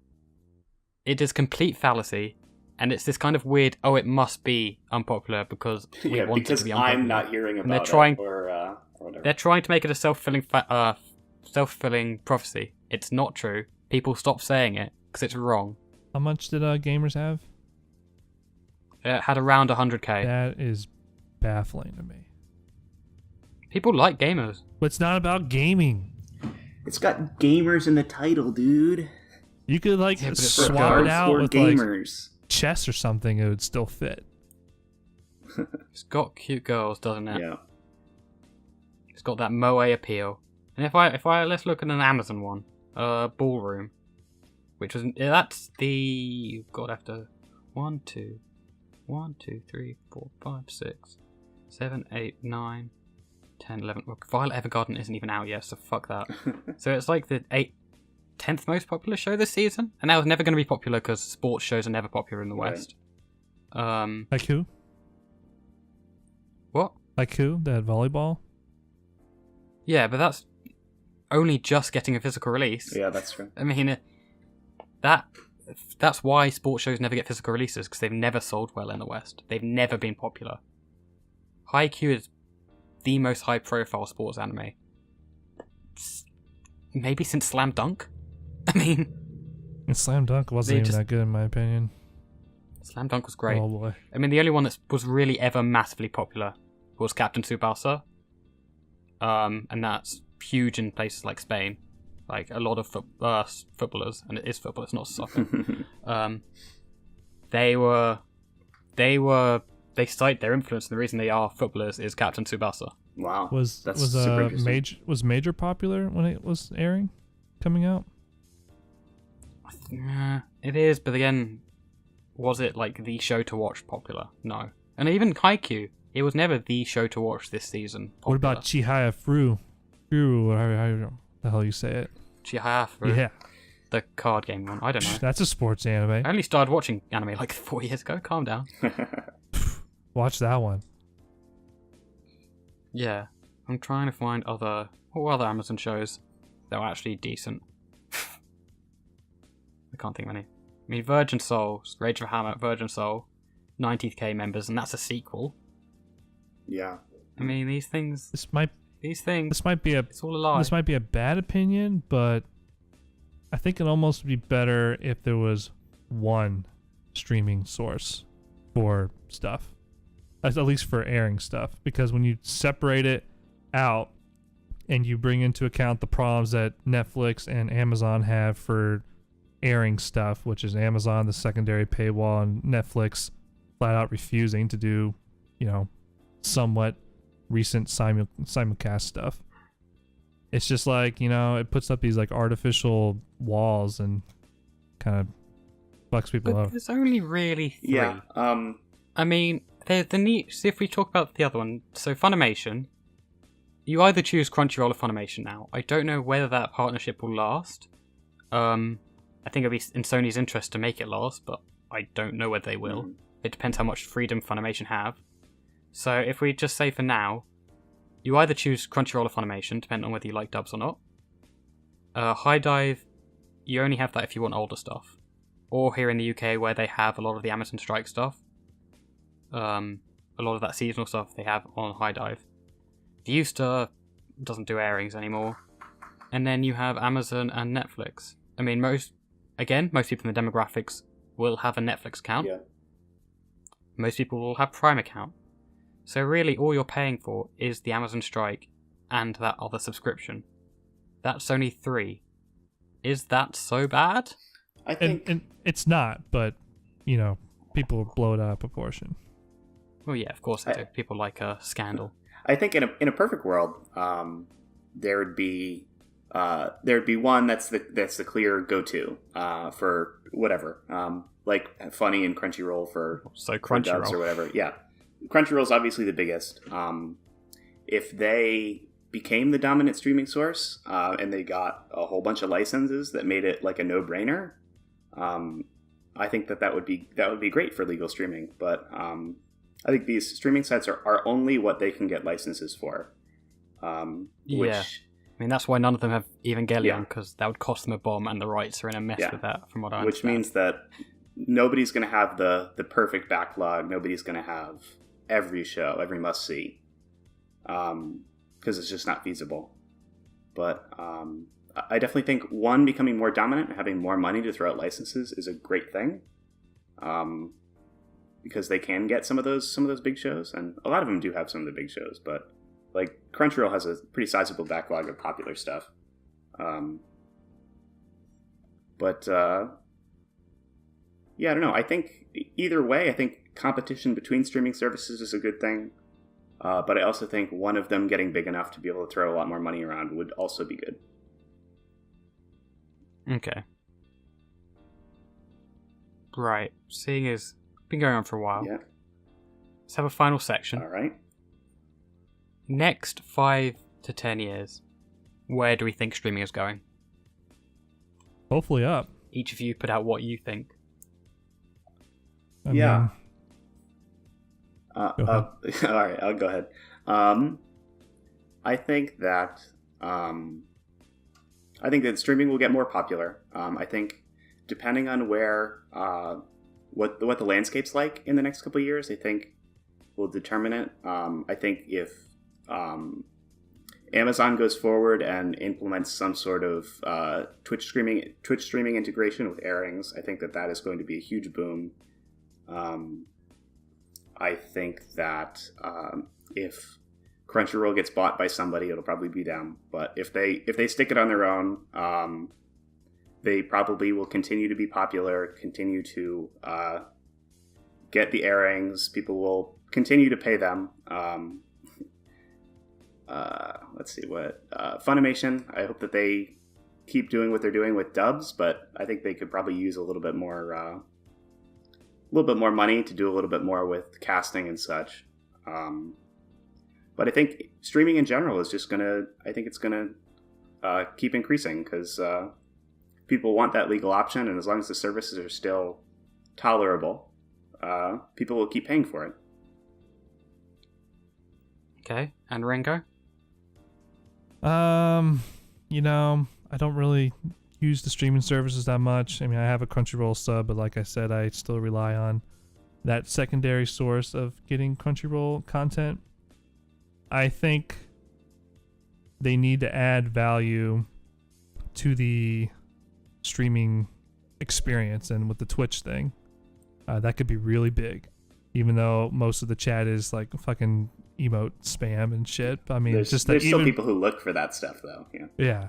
It is complete fallacy, and it's this kind of weird, oh, it must be unpopular because we Yeah, want it because to be unpopular. I'm not hearing about they're trying- it or whatever. They're trying to make it a self-fulfilling prophecy. It's not true. People stop saying it because it's wrong. how much did gamers have? It had around 100k. That is baffling to me. People like gamers. But it's not about gaming. It's got gamers in the title, dude. You could like Yeah, but it's swap it out Hardcore with like gamers. chess or something. It would still fit. It's got cute girls, doesn't it? Yeah. It's got that moe appeal. And if I let's look at an Amazon one, Ballroom, which was that's the God after 1, 2, 3, 4, 5, 6, 7, 8, 9, 10, 11. Well, Violet Evergarden isn't even out yet, so fuck that. So it's like the 10th most popular show this season, and now it's never going to be popular because sports shows are never popular in the Right. West. Haiku? What? Haiku, that volleyball? Yeah, but that's only just getting a physical release. Yeah, that's true. I mean, that's why sports shows never get physical releases, because they've never sold well in the West. They've never been popular. Haikyuu is the most high-profile sports anime. Maybe since Slam Dunk? I mean... And Slam Dunk wasn't even that good in my opinion. Slam Dunk was great. Oh boy. I mean, the only one that was really ever massively popular was Captain Tsubasa. And that's huge in places like Spain. Like, a lot of footballers, and it is football, it's not soccer. They cite their influence, and the reason they are footballers is Captain Tsubasa. Wow. Was super interesting. Major popular when it was coming out? It is, but again, was it like the show to watch popular? No. And even Haikyuu, it was never the show to watch this season. Popular. What about Chihaya Furu? Furu, how the hell you say it? Chihaya Furu? Yeah. The card game one. I don't know. That's a sports anime. I only started watching anime like 4 years ago. Calm down. Watch that one. Yeah. I'm trying to find other Amazon shows that are actually decent. I can't think of any. I mean, Virgin Soul, Rage of Hammer, Virgin Soul, 90k members, and that's a sequel. Yeah. I mean, these things. This might be It's all a lie. This might be a bad opinion, but I think it'd almost be better if there was one streaming source for stuff, at least for airing stuff. Because when you separate it out and you bring into account the problems that Netflix and Amazon have for airing stuff, which is Amazon, the secondary paywall, and Netflix flat out refusing to do, somewhat recent simulcast stuff. It's just like, it puts up these like artificial walls and kind of fucks people But up. there's only really 3. Yeah. I mean, there's the neat. See if we talk about the other one. So Funimation, you either choose Crunchyroll or Funimation now. I don't know whether that partnership will last. I think it'll be in Sony's interest to make it last, but I don't know whether they will. It depends how much freedom Funimation have. So if we just say for now, you either choose Crunchyroll or Funimation, depending on whether you like dubs or not. High Dive, you only have that if you want older stuff. Or here in the UK, where they have a lot of the Amazon Strike stuff. A lot of that seasonal stuff they have on High Dive. Viewstar doesn't do airings anymore. And then you have Amazon and Netflix. I mean, most people in the demographics will have a Netflix account. Yeah. Most people will have Prime account. So really, all you're paying for is the Amazon Strike and that other subscription. That's only 3. Is that so bad? I think. And it's not, but, people blow it out of proportion. Well, yeah, of course they do. People like a scandal. I think in a perfect world, there'd be one that's the clear go-to for whatever, like Funny and Crunchyroll for dubs or Crunchyroll. whatever. Yeah, Crunchyroll's obviously the biggest. If they became the dominant streaming source and they got a whole bunch of licenses that made it like a no-brainer, I think that would be great for legal streaming. But I think these streaming sites are only what they can get licenses for. Yeah. I mean, that's why none of them have Evangelion, Yeah. because that would cost them a bomb, and the rights are in a mess with that, from what I Which understand. means that nobody's going to have the perfect backlog. Nobody's going to have every show, every must-see, because it's just not feasible. But I definitely think, one, becoming more dominant and having more money to throw out licenses is a great thing, because they can get some of those big shows, and a lot of them do have some of the big shows, but like Crunchyroll has a pretty sizable backlog of popular stuff. Yeah, I don't know. I think either way, I think competition between streaming services is a good thing. But I also think one of them getting big enough to be able to throw a lot more money around would also be good. Okay. Right. Seeing as it's been going on for a while, Yeah. let's have a final section. All right. next 5 to 10 years, where do we think streaming is going? Hopefully up. Each of you put out what you think. I Yeah. mean, All right, I'll go ahead. I think that streaming will get more popular. I think depending on where what the landscape's like in the next couple of years, I think will determine it. I think if Amazon goes forward and implements some sort of Twitch streaming integration with airings, I think that is going to be a huge boom. I think that if Crunchyroll gets bought by somebody, it'll probably be them. But if they stick it on their own, they probably will continue to be popular, continue to get the airings. People will continue to pay them. Let's see what Funimation. I hope that they keep doing what they're doing with dubs, but I think they could probably use a little bit more money to do a little bit more with casting and such. But I think streaming in general is just gonna keep increasing because people want that legal option, and as long as the services are still tolerable, people will keep paying for it. Okay, and Ringo? I don't really use the streaming services that much. I mean, I have a Crunchyroll sub, but like I said, I still rely on that secondary source of getting Crunchyroll content. I think they need to add value to the streaming experience, and with the Twitch thing, that could be really big, even though most of the chat is like fucking emote spam and shit. I mean, there's still people who look for that stuff, though. Yeah.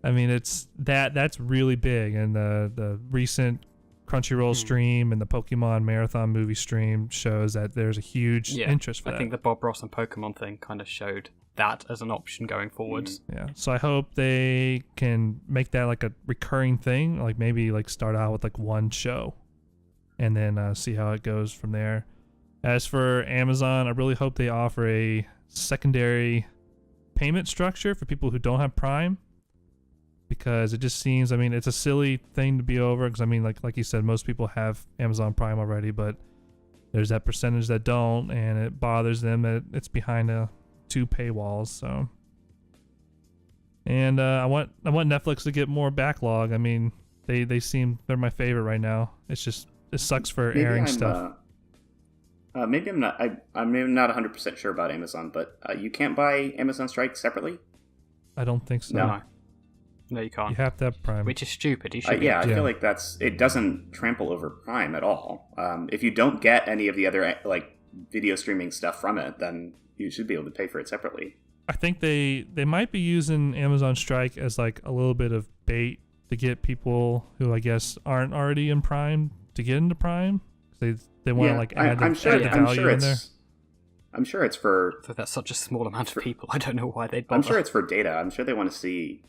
I mean, it's that's really big, and the recent Crunchyroll stream and the Pokemon Marathon movie stream shows that there's a huge interest for that. I think the Bob Ross and Pokemon thing kind of showed that as an option going forwards. Yeah, so I hope they can make that like a recurring thing, like maybe like start out with like one show, and then see how it goes from there. As for Amazon, I really hope they offer a secondary payment structure for people who don't have Prime. Because it just seems, I mean, it's a silly thing to be over. Because I mean, like you said, most people have Amazon Prime already, but there's that percentage that don't, and it bothers them that it's behind two paywalls. So, and I want Netflix to get more backlog. I mean, they're my favorite right now. It's just it sucks for airing stuff. Maybe I'm not 100% sure about Amazon, but you can't buy Amazon Strike separately. I don't think so. No, you can't. You have to have Prime. Which is stupid. You should. I feel like it doesn't trample over Prime at all. If you don't get any of the other like video streaming stuff from it, then you should be able to pay for it separately. I think they might be using Amazon Strike as like a little bit of bait to get people who I guess aren't already in Prime to get into Prime. They want to like add the value in there. I'm sure it's for. So that's such a small amount of people. I don't know why they'd bother. I'm sure it's for data. I'm sure they want to see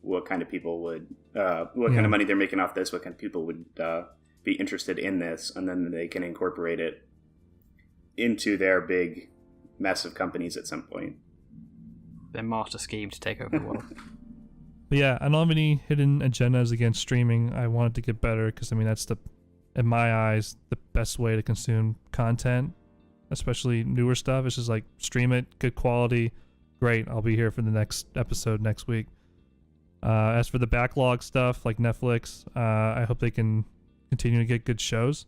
what kind of people would, what kind of money they're making off this, what kind of people would be interested in this, and then they can incorporate it into their big mess of companies at some point. Their master scheme to take over the world. But yeah, I don't have any hidden agendas against streaming. I want it to get better because I mean that's in my eyes, the best way to consume content, especially newer stuff. It's just like stream it, good quality, great. I'll be here for the next episode next week. As for the backlog stuff like Netflix, I hope they can continue to get good shows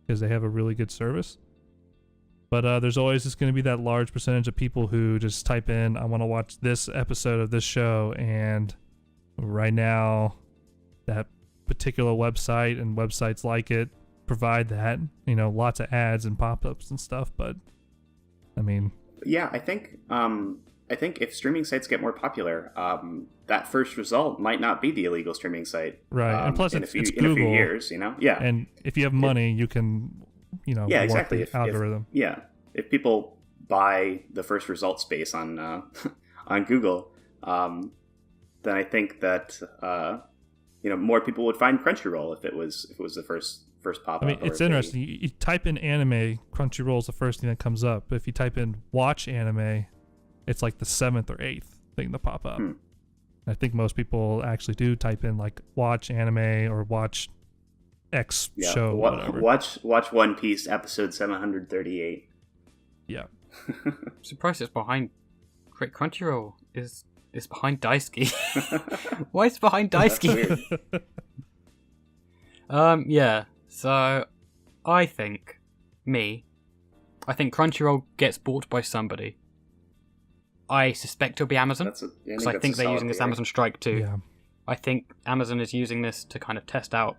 because they have a really good service. But there's always just going to be that large percentage of people who just type in, I want to watch this episode of this show. And right now, that particular website and websites like it provide that, lots of ads and pop-ups and stuff. But I mean, yeah, I think if streaming sites get more popular, that first result might not be the illegal streaming site. Right. And plus, it's Google. In a few years, Yeah. And if you have money, you can, yeah, exactly. Work the algorithm. If people buy the first result space on on Google, then I think that more people would find Crunchyroll if it was the first pop up. I mean, it's interesting. You type in anime, Crunchyroll is the first thing that comes up. But if you type in watch anime, it's like the 7th or 8th thing to pop up. Hmm. I think most people actually do type in like watch anime or watch X show. Whatever. Watch One Piece episode 738. Yeah. I'm surprised it's behind. Great, Crunchyroll is behind Daisuke. Why is it behind That's Daisuke? weird. Yeah. So, I think Crunchyroll gets bought by somebody. I suspect it'll be Amazon, because I think they're using this Amazon strike too. Yeah. I think Amazon is using this to kind of test out,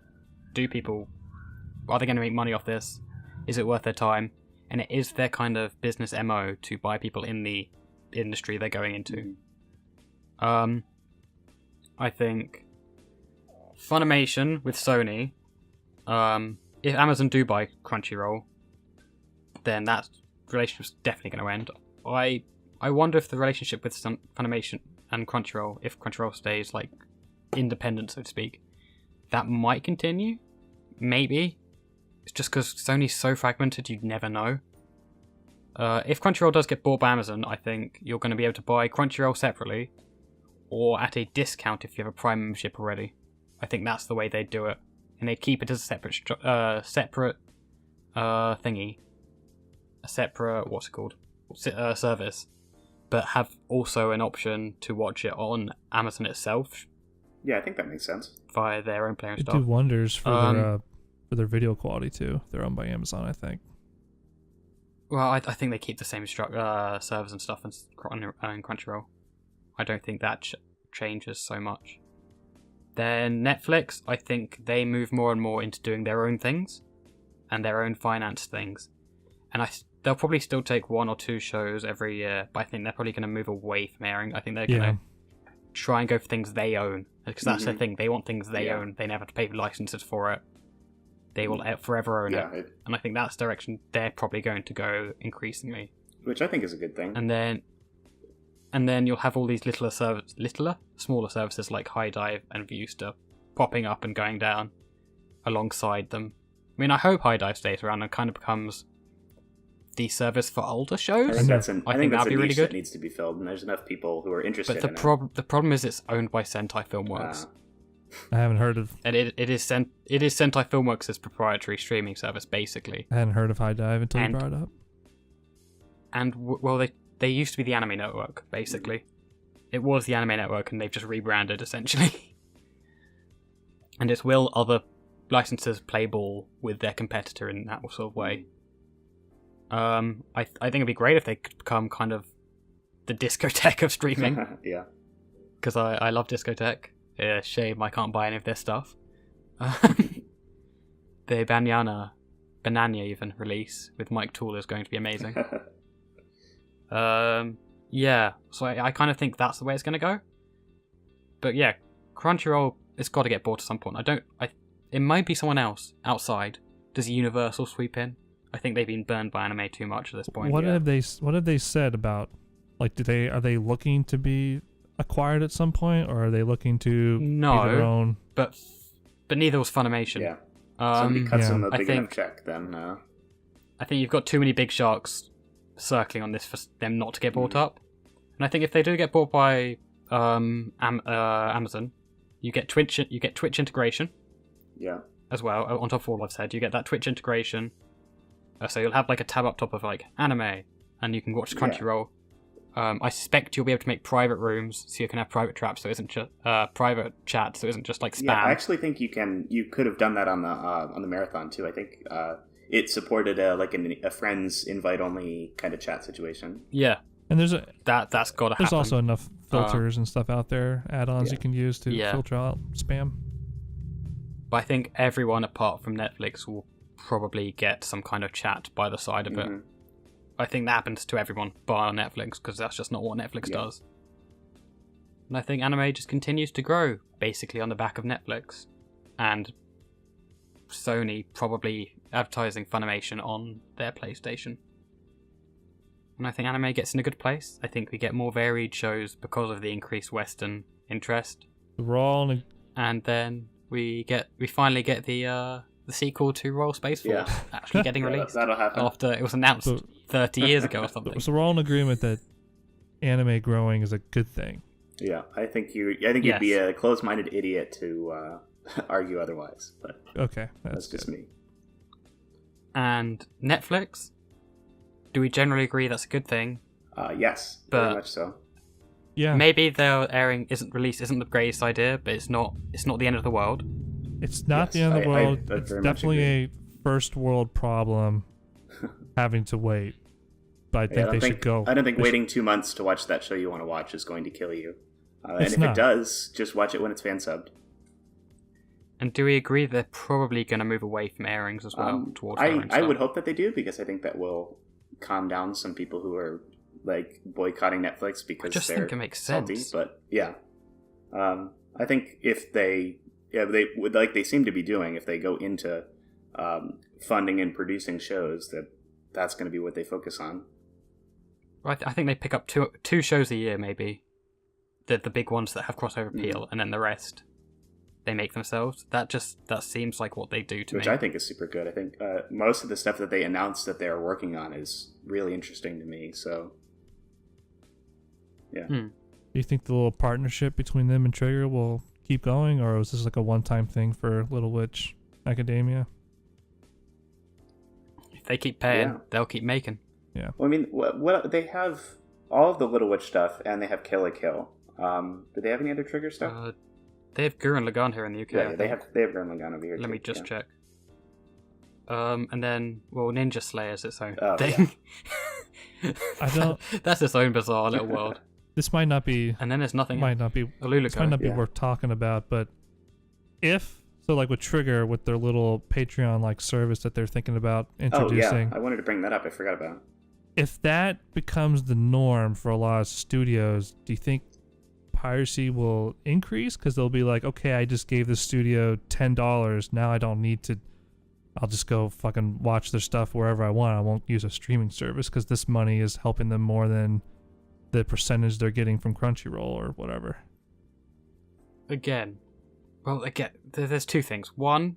are they going to make money off this? Is it worth their time? And it is their kind of business MO to buy people in the industry they're going into. I think Funimation with Sony, if Amazon do buy Crunchyroll, then that relationship's definitely going to end. I wonder if the relationship with Funimation and Crunchyroll, if Crunchyroll stays like independent, so to speak, that might continue. Maybe. It's just because Sony's so fragmented, you'd never know. If Crunchyroll does get bought by Amazon, I think you're going to be able to buy Crunchyroll separately, or at a discount if you have a Prime membership already. I think that's the way they'd do it, and they'd keep it as a separate thingy, a separate service, but have also an option to watch it on Amazon itself Yeah, I think that makes sense. via their own player and It do stuff. wonders for their video quality too. They're owned by Amazon, I think. Well, I think they keep the same servers and stuff in Crunchyroll. I don't think that changes so much. Then Netflix, I think they move more and more into doing their own things and their own finance things. And they'll probably still take 1 or 2 shows every year, but I think they're probably going to move away from airing. I think they're going to try and go for things they own, because that's their thing. They want things they own. They never have to pay licenses for it. They will forever own it. And I think that's the direction they're probably going to go increasingly. Which I think is a good thing. And then you'll have all these smaller services like High Dive and Viewsta popping up and going down alongside them. I mean, I hope High Dive stays around and kind of becomes the service for older shows. I think that's a that'd be really niche good. that needs to be filled, and there's enough people who are interested But the problem is it's owned by Sentai Filmworks. I haven't heard of. And it is Sentai Filmworks' proprietary streaming service, basically. I hadn't heard of High Dive until you brought it up. And well, they used to be the Anime Network, basically. It was the Anime Network, and they've just rebranded essentially. And it's will other licensors play ball with their competitor in that sort of way. I think it'd be great if they could become kind of the discotheque of streaming. Yeah. Because I love discotheque. Shame I can't buy any of their stuff. The Banana even release with Mike Toole is going to be amazing. Yeah, so I kind of think that's the way it's going to go. But yeah, Crunchyroll, it's got to get bought at some point. It might be someone else outside. Does Universal sweep in? I think they've been burned by anime too much at this point. What have they said about, like, are they looking to be acquired at some point, or are they looking to be their own? But neither was Funimation. Yeah. Somebody cuts them a big enough check, then. I think you've got too many big sharks circling on this for them not to get bought up. And I think if they do get bought by Amazon, you get Twitch integration. Yeah. As well, on top of all I've said, you get that Twitch integration. So you'll have like a tab up top of like anime, and you can watch Crunchyroll. I suspect you'll be able to make private rooms, so you can have private traps, so it isn't just private chat, so it isn't just like spam. Yeah, I actually think you could have done that on the marathon too. I think it supported a friends invite only kind of chat situation. Yeah, and there's that's got to happen. There's also enough filters and stuff out there, add-ons you can use to filter out spam. But I think everyone apart from Netflix will probably get some kind of chat by the side of it. I think that happens to everyone bar Netflix, because that's just not what Netflix does. And I think anime just continues to grow, basically on the back of Netflix. And Sony probably advertising Funimation on their PlayStation. And I think anime gets in a good place. I think we get more varied shows because of the increased Western interest. And then we finally get the sequel to Royal Space Force actually getting released. That'll happen after it was announced 30 years ago or something. So we're all in agreement that anime growing is a good thing. Yeah, I think you'd be a closed-minded idiot to argue otherwise. But Okay, that's just me. And Netflix? Do we generally agree that's a good thing? Yes, But very much so. Yeah, maybe their airing isn't the greatest idea, but it's not the end of the world. it's not Yes, the end of the I world. very It's much definitely agree. a first world problem having to wait. But I think they should go. I don't think they waiting 2 months to watch that show you want to watch is going to kill you. And It's if not. it does, just watch it when it's fan subbed. And do we agree they're probably going to move away from airings as well towards their own I stuff? would hope that they do, because I think that will calm down some people who are like boycotting Netflix because I just they're think it makes salty. sense. But yeah, I think if they would, like they seem to be doing, if they go into funding and producing shows, that's going to be what they focus on. I think they pick up two shows a year, maybe. The big ones that have crossover appeal, and then the rest they make themselves. That seems like what they do to Which me. I think is super good. I think most of the stuff that they announced that they're working on is really interesting to me. So, yeah. Do you think the little partnership between them and Trigger will keep going, or was this like a one-time thing for Little Witch Academia? If they keep paying, Yeah. they'll keep making. Yeah. Well, I mean, what they have all of the Little Witch stuff, and they have Kill la Kill. Do they have any other Trigger stuff? They have Gurren Lagann here in the UK. Yeah, I they think. have Gurren Lagann over here. Let too, me just yeah. check. And then, Ninja Slayer's its own Oh, thing. I don't. That's its own bizarre little world. This might not be. And then there's nothing. Might not be. Aluluko. This might not be Yeah. worth talking about, but if so, like with Trigger, with their little Patreon-like service that they're thinking about Oh introducing. yeah, I wanted to bring that up. I forgot about it. If that becomes the norm for a lot of studios, do you think piracy will increase? Because they'll be like, okay, I just gave the studio $10. Now I don't need to. I'll just go fucking watch their stuff wherever I want. I won't use a streaming service because this money is helping them more than the percentage they're getting from Crunchyroll or whatever. Again, there's two things. One,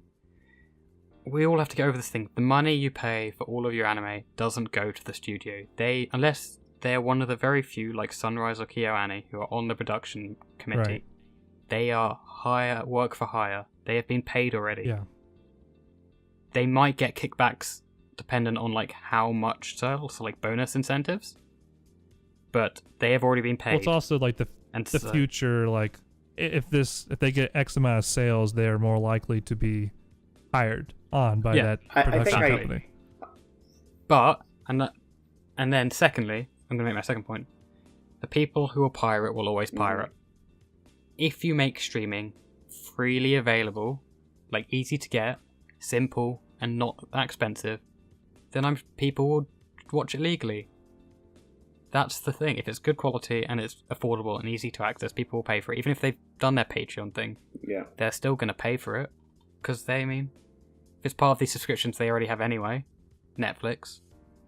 we all have to get over this thing. The money you pay for all of your anime doesn't go to the studio. Unless they're one of the very few, like Sunrise or KyoAni, who are on the production committee. Right. They are work for hire. They have been paid already. Yeah. They might get kickbacks dependent on like how much sales, so like bonus incentives. But they have already been paid. Well, it's also like the so- future. Like if they get X amount of sales, they're more likely to be hired on by that I production think company. But and then secondly, I'm going to make my second point. The people who will pirate will always pirate. If you make streaming freely available, like easy to get, simple, and not that expensive, then people will watch it legally. That's the thing. If it's good quality and it's affordable and easy to access, people will pay for it. Even if they've done their Patreon thing, Yeah. they're still going to pay for it. Because if it's part of these subscriptions they already have anyway, Netflix,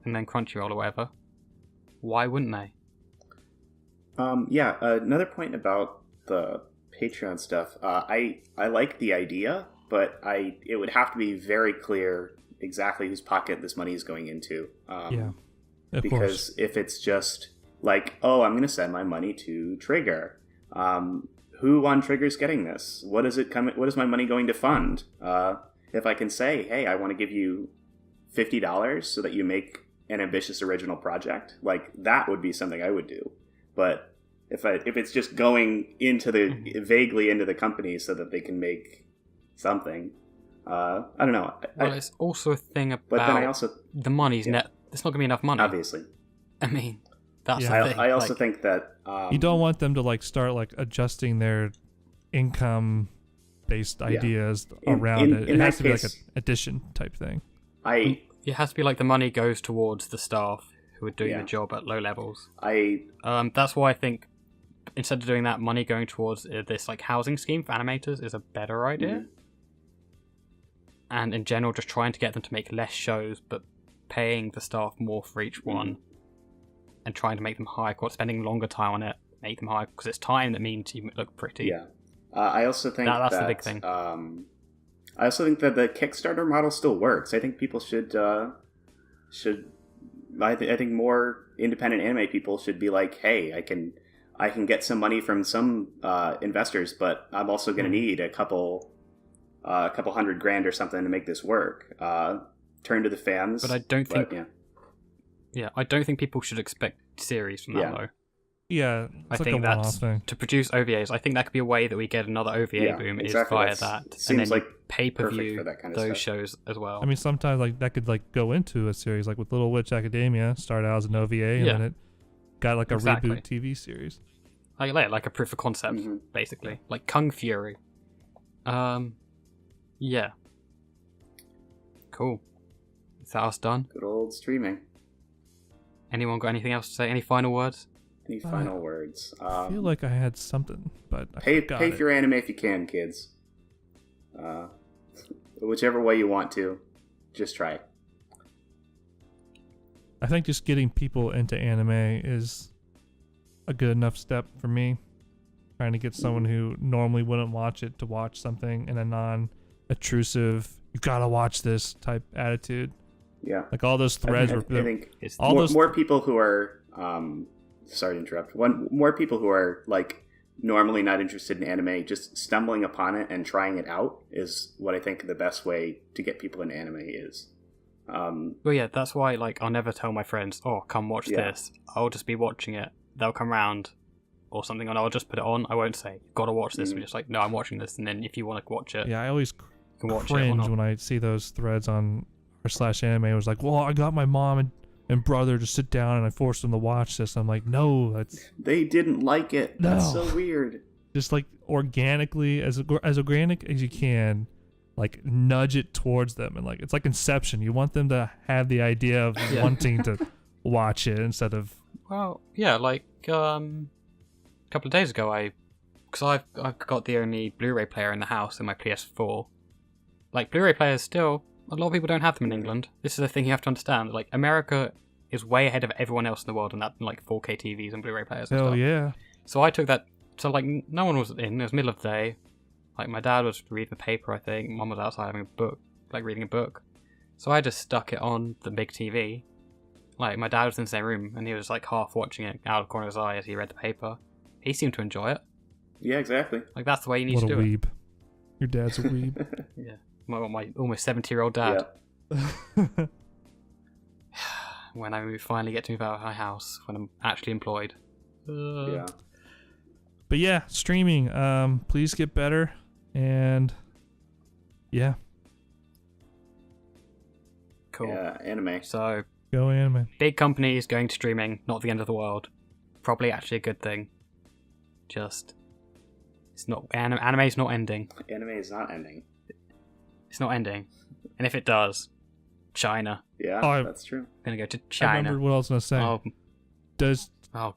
and then Crunchyroll or whatever, why wouldn't they? Another point about the Patreon stuff. I like the idea, but it would have to be very clear exactly whose pocket this money is going into. Yeah, of because course. if it's just like, oh, I'm going to send my money to Trigger, who on Trigger's getting this? What is my money going to fund? If I can say, hey, I want to give you $50 so that you make an ambitious original project, like that would be something I would do. But if it's just going into vaguely into the company so that they can make something, I don't know. Well, it's also a thing about but then I also the money's net. It's not going to be enough money. obviously I mean, that's Yeah. the thing. I also like, think that You don't want them to like start like adjusting their income based ideas around it. It in has that to be like an case- addition type thing. it has to be like the money goes towards the staff who are doing Yeah. the job at low levels. I That's why I think instead of doing that, money going towards this like housing scheme for animators is a better idea. Mhm. And in general, just trying to get them to make less shows, but paying the staff more for each one, and trying to make them higher quality, spending longer time on it, make them higher, because it's time that means you look pretty. Yeah. I also think That's the big thing. I also think that the Kickstarter model still works. I think people should I think more independent anime people should be like, hey, I can get some money from some investors, but I'm also going to need a couple $100,000 or something to make this work. Turn to the fans. But I don't think. I don't think people should expect series from that though. Yeah, I it's like think a one-off that's thing. to produce OVAs. I think that could be a way that we get another OVA boom exactly. is via that, Seems and then like pay-per-view that kind of those stuff. shows as well. I mean, sometimes like that could like go into a series, like with Little Witch Academia, started out as an OVA, and then it got like a reboot TV series. Like a proof of concept, basically, like Kung Fury. Yeah. Cool. Is that us done? Good old streaming. Anyone got anything else to say? Any final words? Any final words? I feel like I had something, but I pay forgot for it. your anime if you can, kids. Whichever way you want to, just try it. I think just getting people into anime is a good enough step for me. Trying to get someone who normally wouldn't watch it to watch something in a non-intrusive, you gotta watch this type attitude. Yeah. Like all those threads I were. think all more people who are sorry to interrupt. More people who are like normally not interested in anime, just stumbling upon it and trying it out is what I think the best way to get people into anime is. Well, yeah, that's why like I'll never tell my friends, "Oh, come watch this." I'll just be watching it. They'll come round or something, and I'll just put it on. I won't say, "Gotta watch this." I'm just like, "No, I'm watching this," and then if you want to watch it, Yeah, I always you can watch it or cringe not. when I see those threads on /anime. It was like, well, I got my mom and brother to sit down and I forced them to watch this. I'm like, no, that's They didn't like it. No. That's so weird. just like organically, as organic as you can, like nudge it towards them. And like, it's like Inception. You want them to have the idea of wanting to watch it instead of. Well, yeah, like a couple of days ago, because I've got the only Blu-ray player in the house in my PS4. Like Blu-ray players still. A lot of people don't have them in England. This is the thing you have to understand. Like, America is way ahead of everyone else in the world in that, like, 4K TVs and Blu-ray players and Hell stuff. yeah. So I took that... So, like, no one was in. It was middle of the day. Like, my dad was reading the paper, I think. Mum was outside having a book. Like, reading a book. So I just stuck it on the big TV. Like, my dad was in the same room, and he was, like, half watching it out of the corner of his eye as he read the paper. He seemed to enjoy it. Yeah, exactly. Like, that's the way you need What to a do weeb. Your dad's a weeb. it. Yeah. My almost 70-year-old dad. Yeah. When I finally get to move out of my house, when I'm actually employed. Yeah. But yeah, streaming. Please get better. And yeah, Cool. Yeah, anime. So, go anime. big companies going to streaming, not the end of the world. Probably actually a good thing. Just, it's not, anime's not ending. Anime is not ending. It's not ending. And if it does, China. Yeah, Oh, that's true. I'm gonna go to I China. remember what I was gonna say. Oh, Does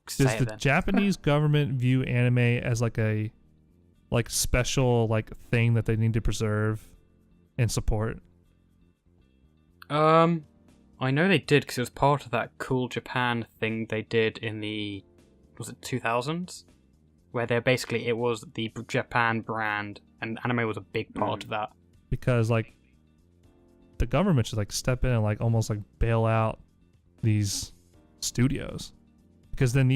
say does it the then. Japanese government view anime as like a special thing that they need to preserve and support? I know they did because it was part of that Cool Japan thing they did in the, was it 2000s? Where they're basically, it was the Japan brand, and anime was a big part of that. Because like the government should step in and almost bail out these studios, because then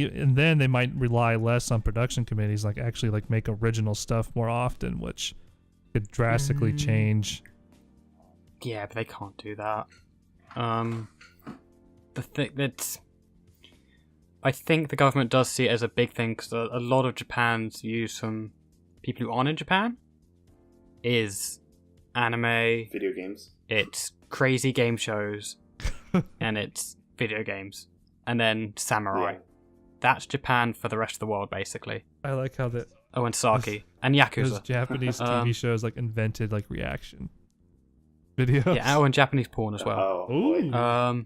they might rely less on production committees, actually make original stuff more often, which could drastically change. Yeah, but they can't do that. The thing that's, I think the government does see it as a big thing because a lot of Japan's views from people who aren't in Japan is anime, Video games. it's crazy game shows, and it's video games, and then samurai. Yeah. That's Japan for the rest of the world, basically. I like how that Oh, and Saki and those Yakuza. Japanese TV shows invented reaction videos. Yeah, and Japanese porn as well. Oh, Ooh. boy.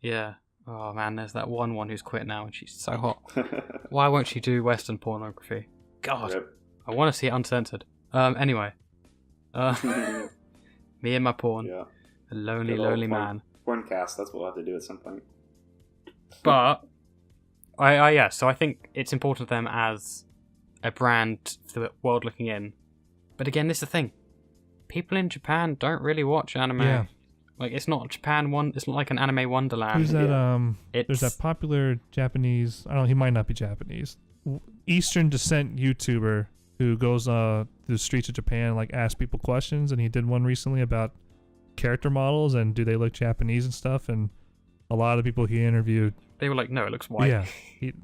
Yeah. Oh man, there's that one who's quit now, and she's so hot. Why won't she do Western pornography? God, Rip. I want to see it uncensored. Anyway, me and my porn, Yeah. a lonely, Good old lonely porn- man. Porncast, that's what we'll have to do at some point. But so I think it's important to them as a brand for the world looking in. But again, this is the thing: people in Japan don't really watch anime. Yeah. Like, it's not Japan one. It's not like an anime wonderland. Who's that? There's It's that popular Japanese. I don't know. He might not be Japanese. Eastern descent YouTuber who goes through the streets of Japan and like asks people questions. And he did one recently about character models and do they look Japanese and stuff. And a lot of the people he interviewed, they were like, no, it looks white. yeah,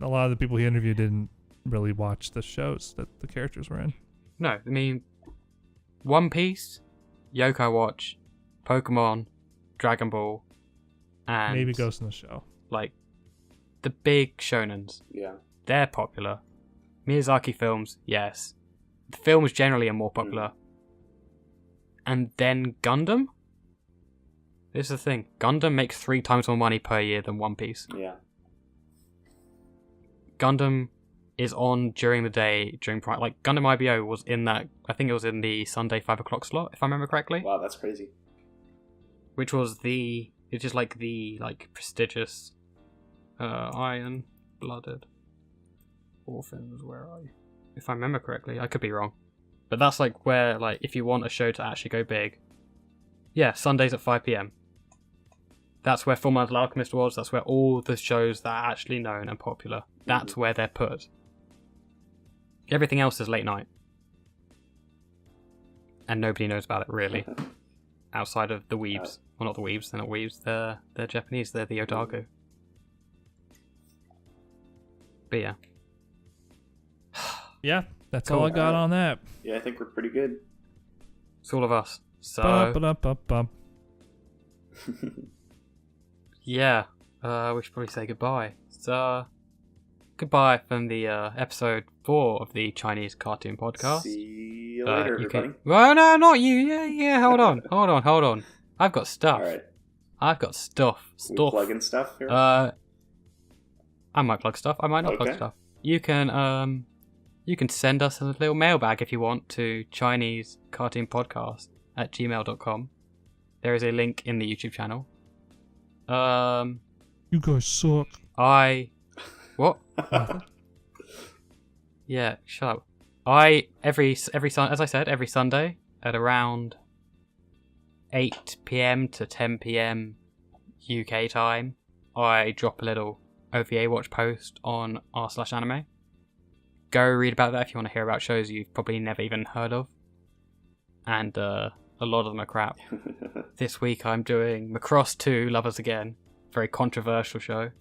a lot of the people he interviewed didn't really watch the shows that the characters were in. No, I mean, One Piece, Yokai Watch, Pokemon, Dragon Ball, and Maybe Ghost in the Shell. like the big shonens. Yeah. They're popular. Miyazaki films, yes. The films generally are more popular. And then Gundam? This is the thing. Gundam makes 3 times more money per year than One Piece. Yeah. Gundam is on during the day, during Prime. Like, Gundam IBO was in that, I think it was in the Sunday 5 o'clock slot, if I remember correctly. Wow, that's crazy. Which was it's just like the, like, prestigious, iron-blooded orphans, where are you? If I remember correctly, I could be wrong. But that's like where, like, if you want a show to actually go big, yeah, Sundays at 5 PM. That's where Fullmetal Alchemist was, that's where all the shows that are actually known and popular, that's where they're put. Everything else is late night. And nobody knows about it, really. Outside of the weebs. Well, not the weebs, they're not weebs, they're Japanese, they're the otaku. But yeah. Yeah, that's all I got on that. Yeah, I think we're pretty good. It's all of us. So, Ba-da-ba-da-ba-bum. yeah, we should probably say goodbye. So, goodbye from the episode 4 of the Chinese Cartoon Podcast. See you later, everybody. Well, no, not you. Yeah, hold on. I've got stuff. All right. I've got stuff. We plugging stuff here? I might plug stuff. I might not plug Okay. stuff. You can send us a little mailbag if you want to Chinese Cartoon Podcast at gmail.com. There is a link in the YouTube channel. You guys suck. What? Yeah, shut up. Every as I said, every Sunday at around 8 PM to 10 PM UK time, I drop a little OVA watch post on r/anime. Go read about that if you want to hear about shows you've probably never even heard of. And a lot of them are crap. This week I'm doing Macross 2, Lovers Again, very controversial show,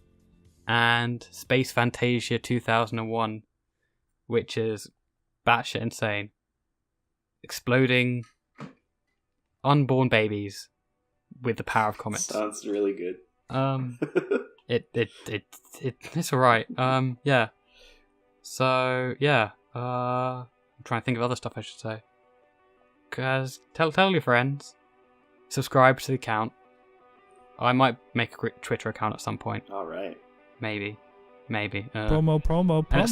and Space Fantasia 2001, which is batshit insane. Exploding unborn babies with the power of comets. Sounds really good. It's alright. Yeah. So yeah. I'm trying to think of other stuff I should say. Cause tell your friends. Subscribe to the account. I might make a Twitter account at some point. All right. Maybe. Promo. And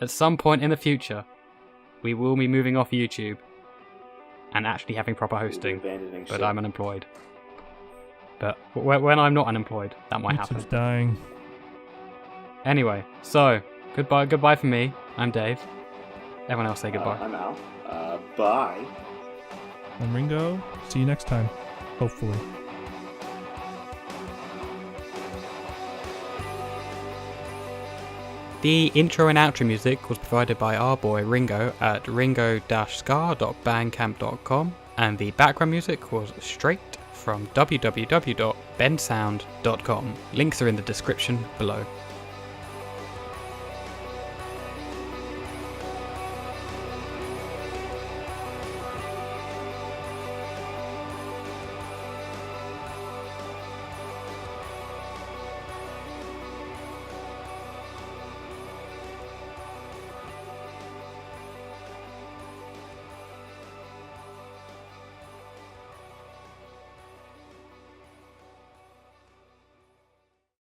at some point in the future, we will be moving off YouTube and actually having proper hosting. Abandoning But ship. I'm unemployed. But when I'm not unemployed, that might happen. YouTube's dying. Anyway, so goodbye from me. I'm Dave. Everyone else say goodbye. I'm Al. Bye. I'm Ringo. See you next time. Hopefully. The intro and outro music was provided by our boy Ringo at ringo-scar.bandcamp.com, and the background music was straight from www.bensound.com. Links are in the description below.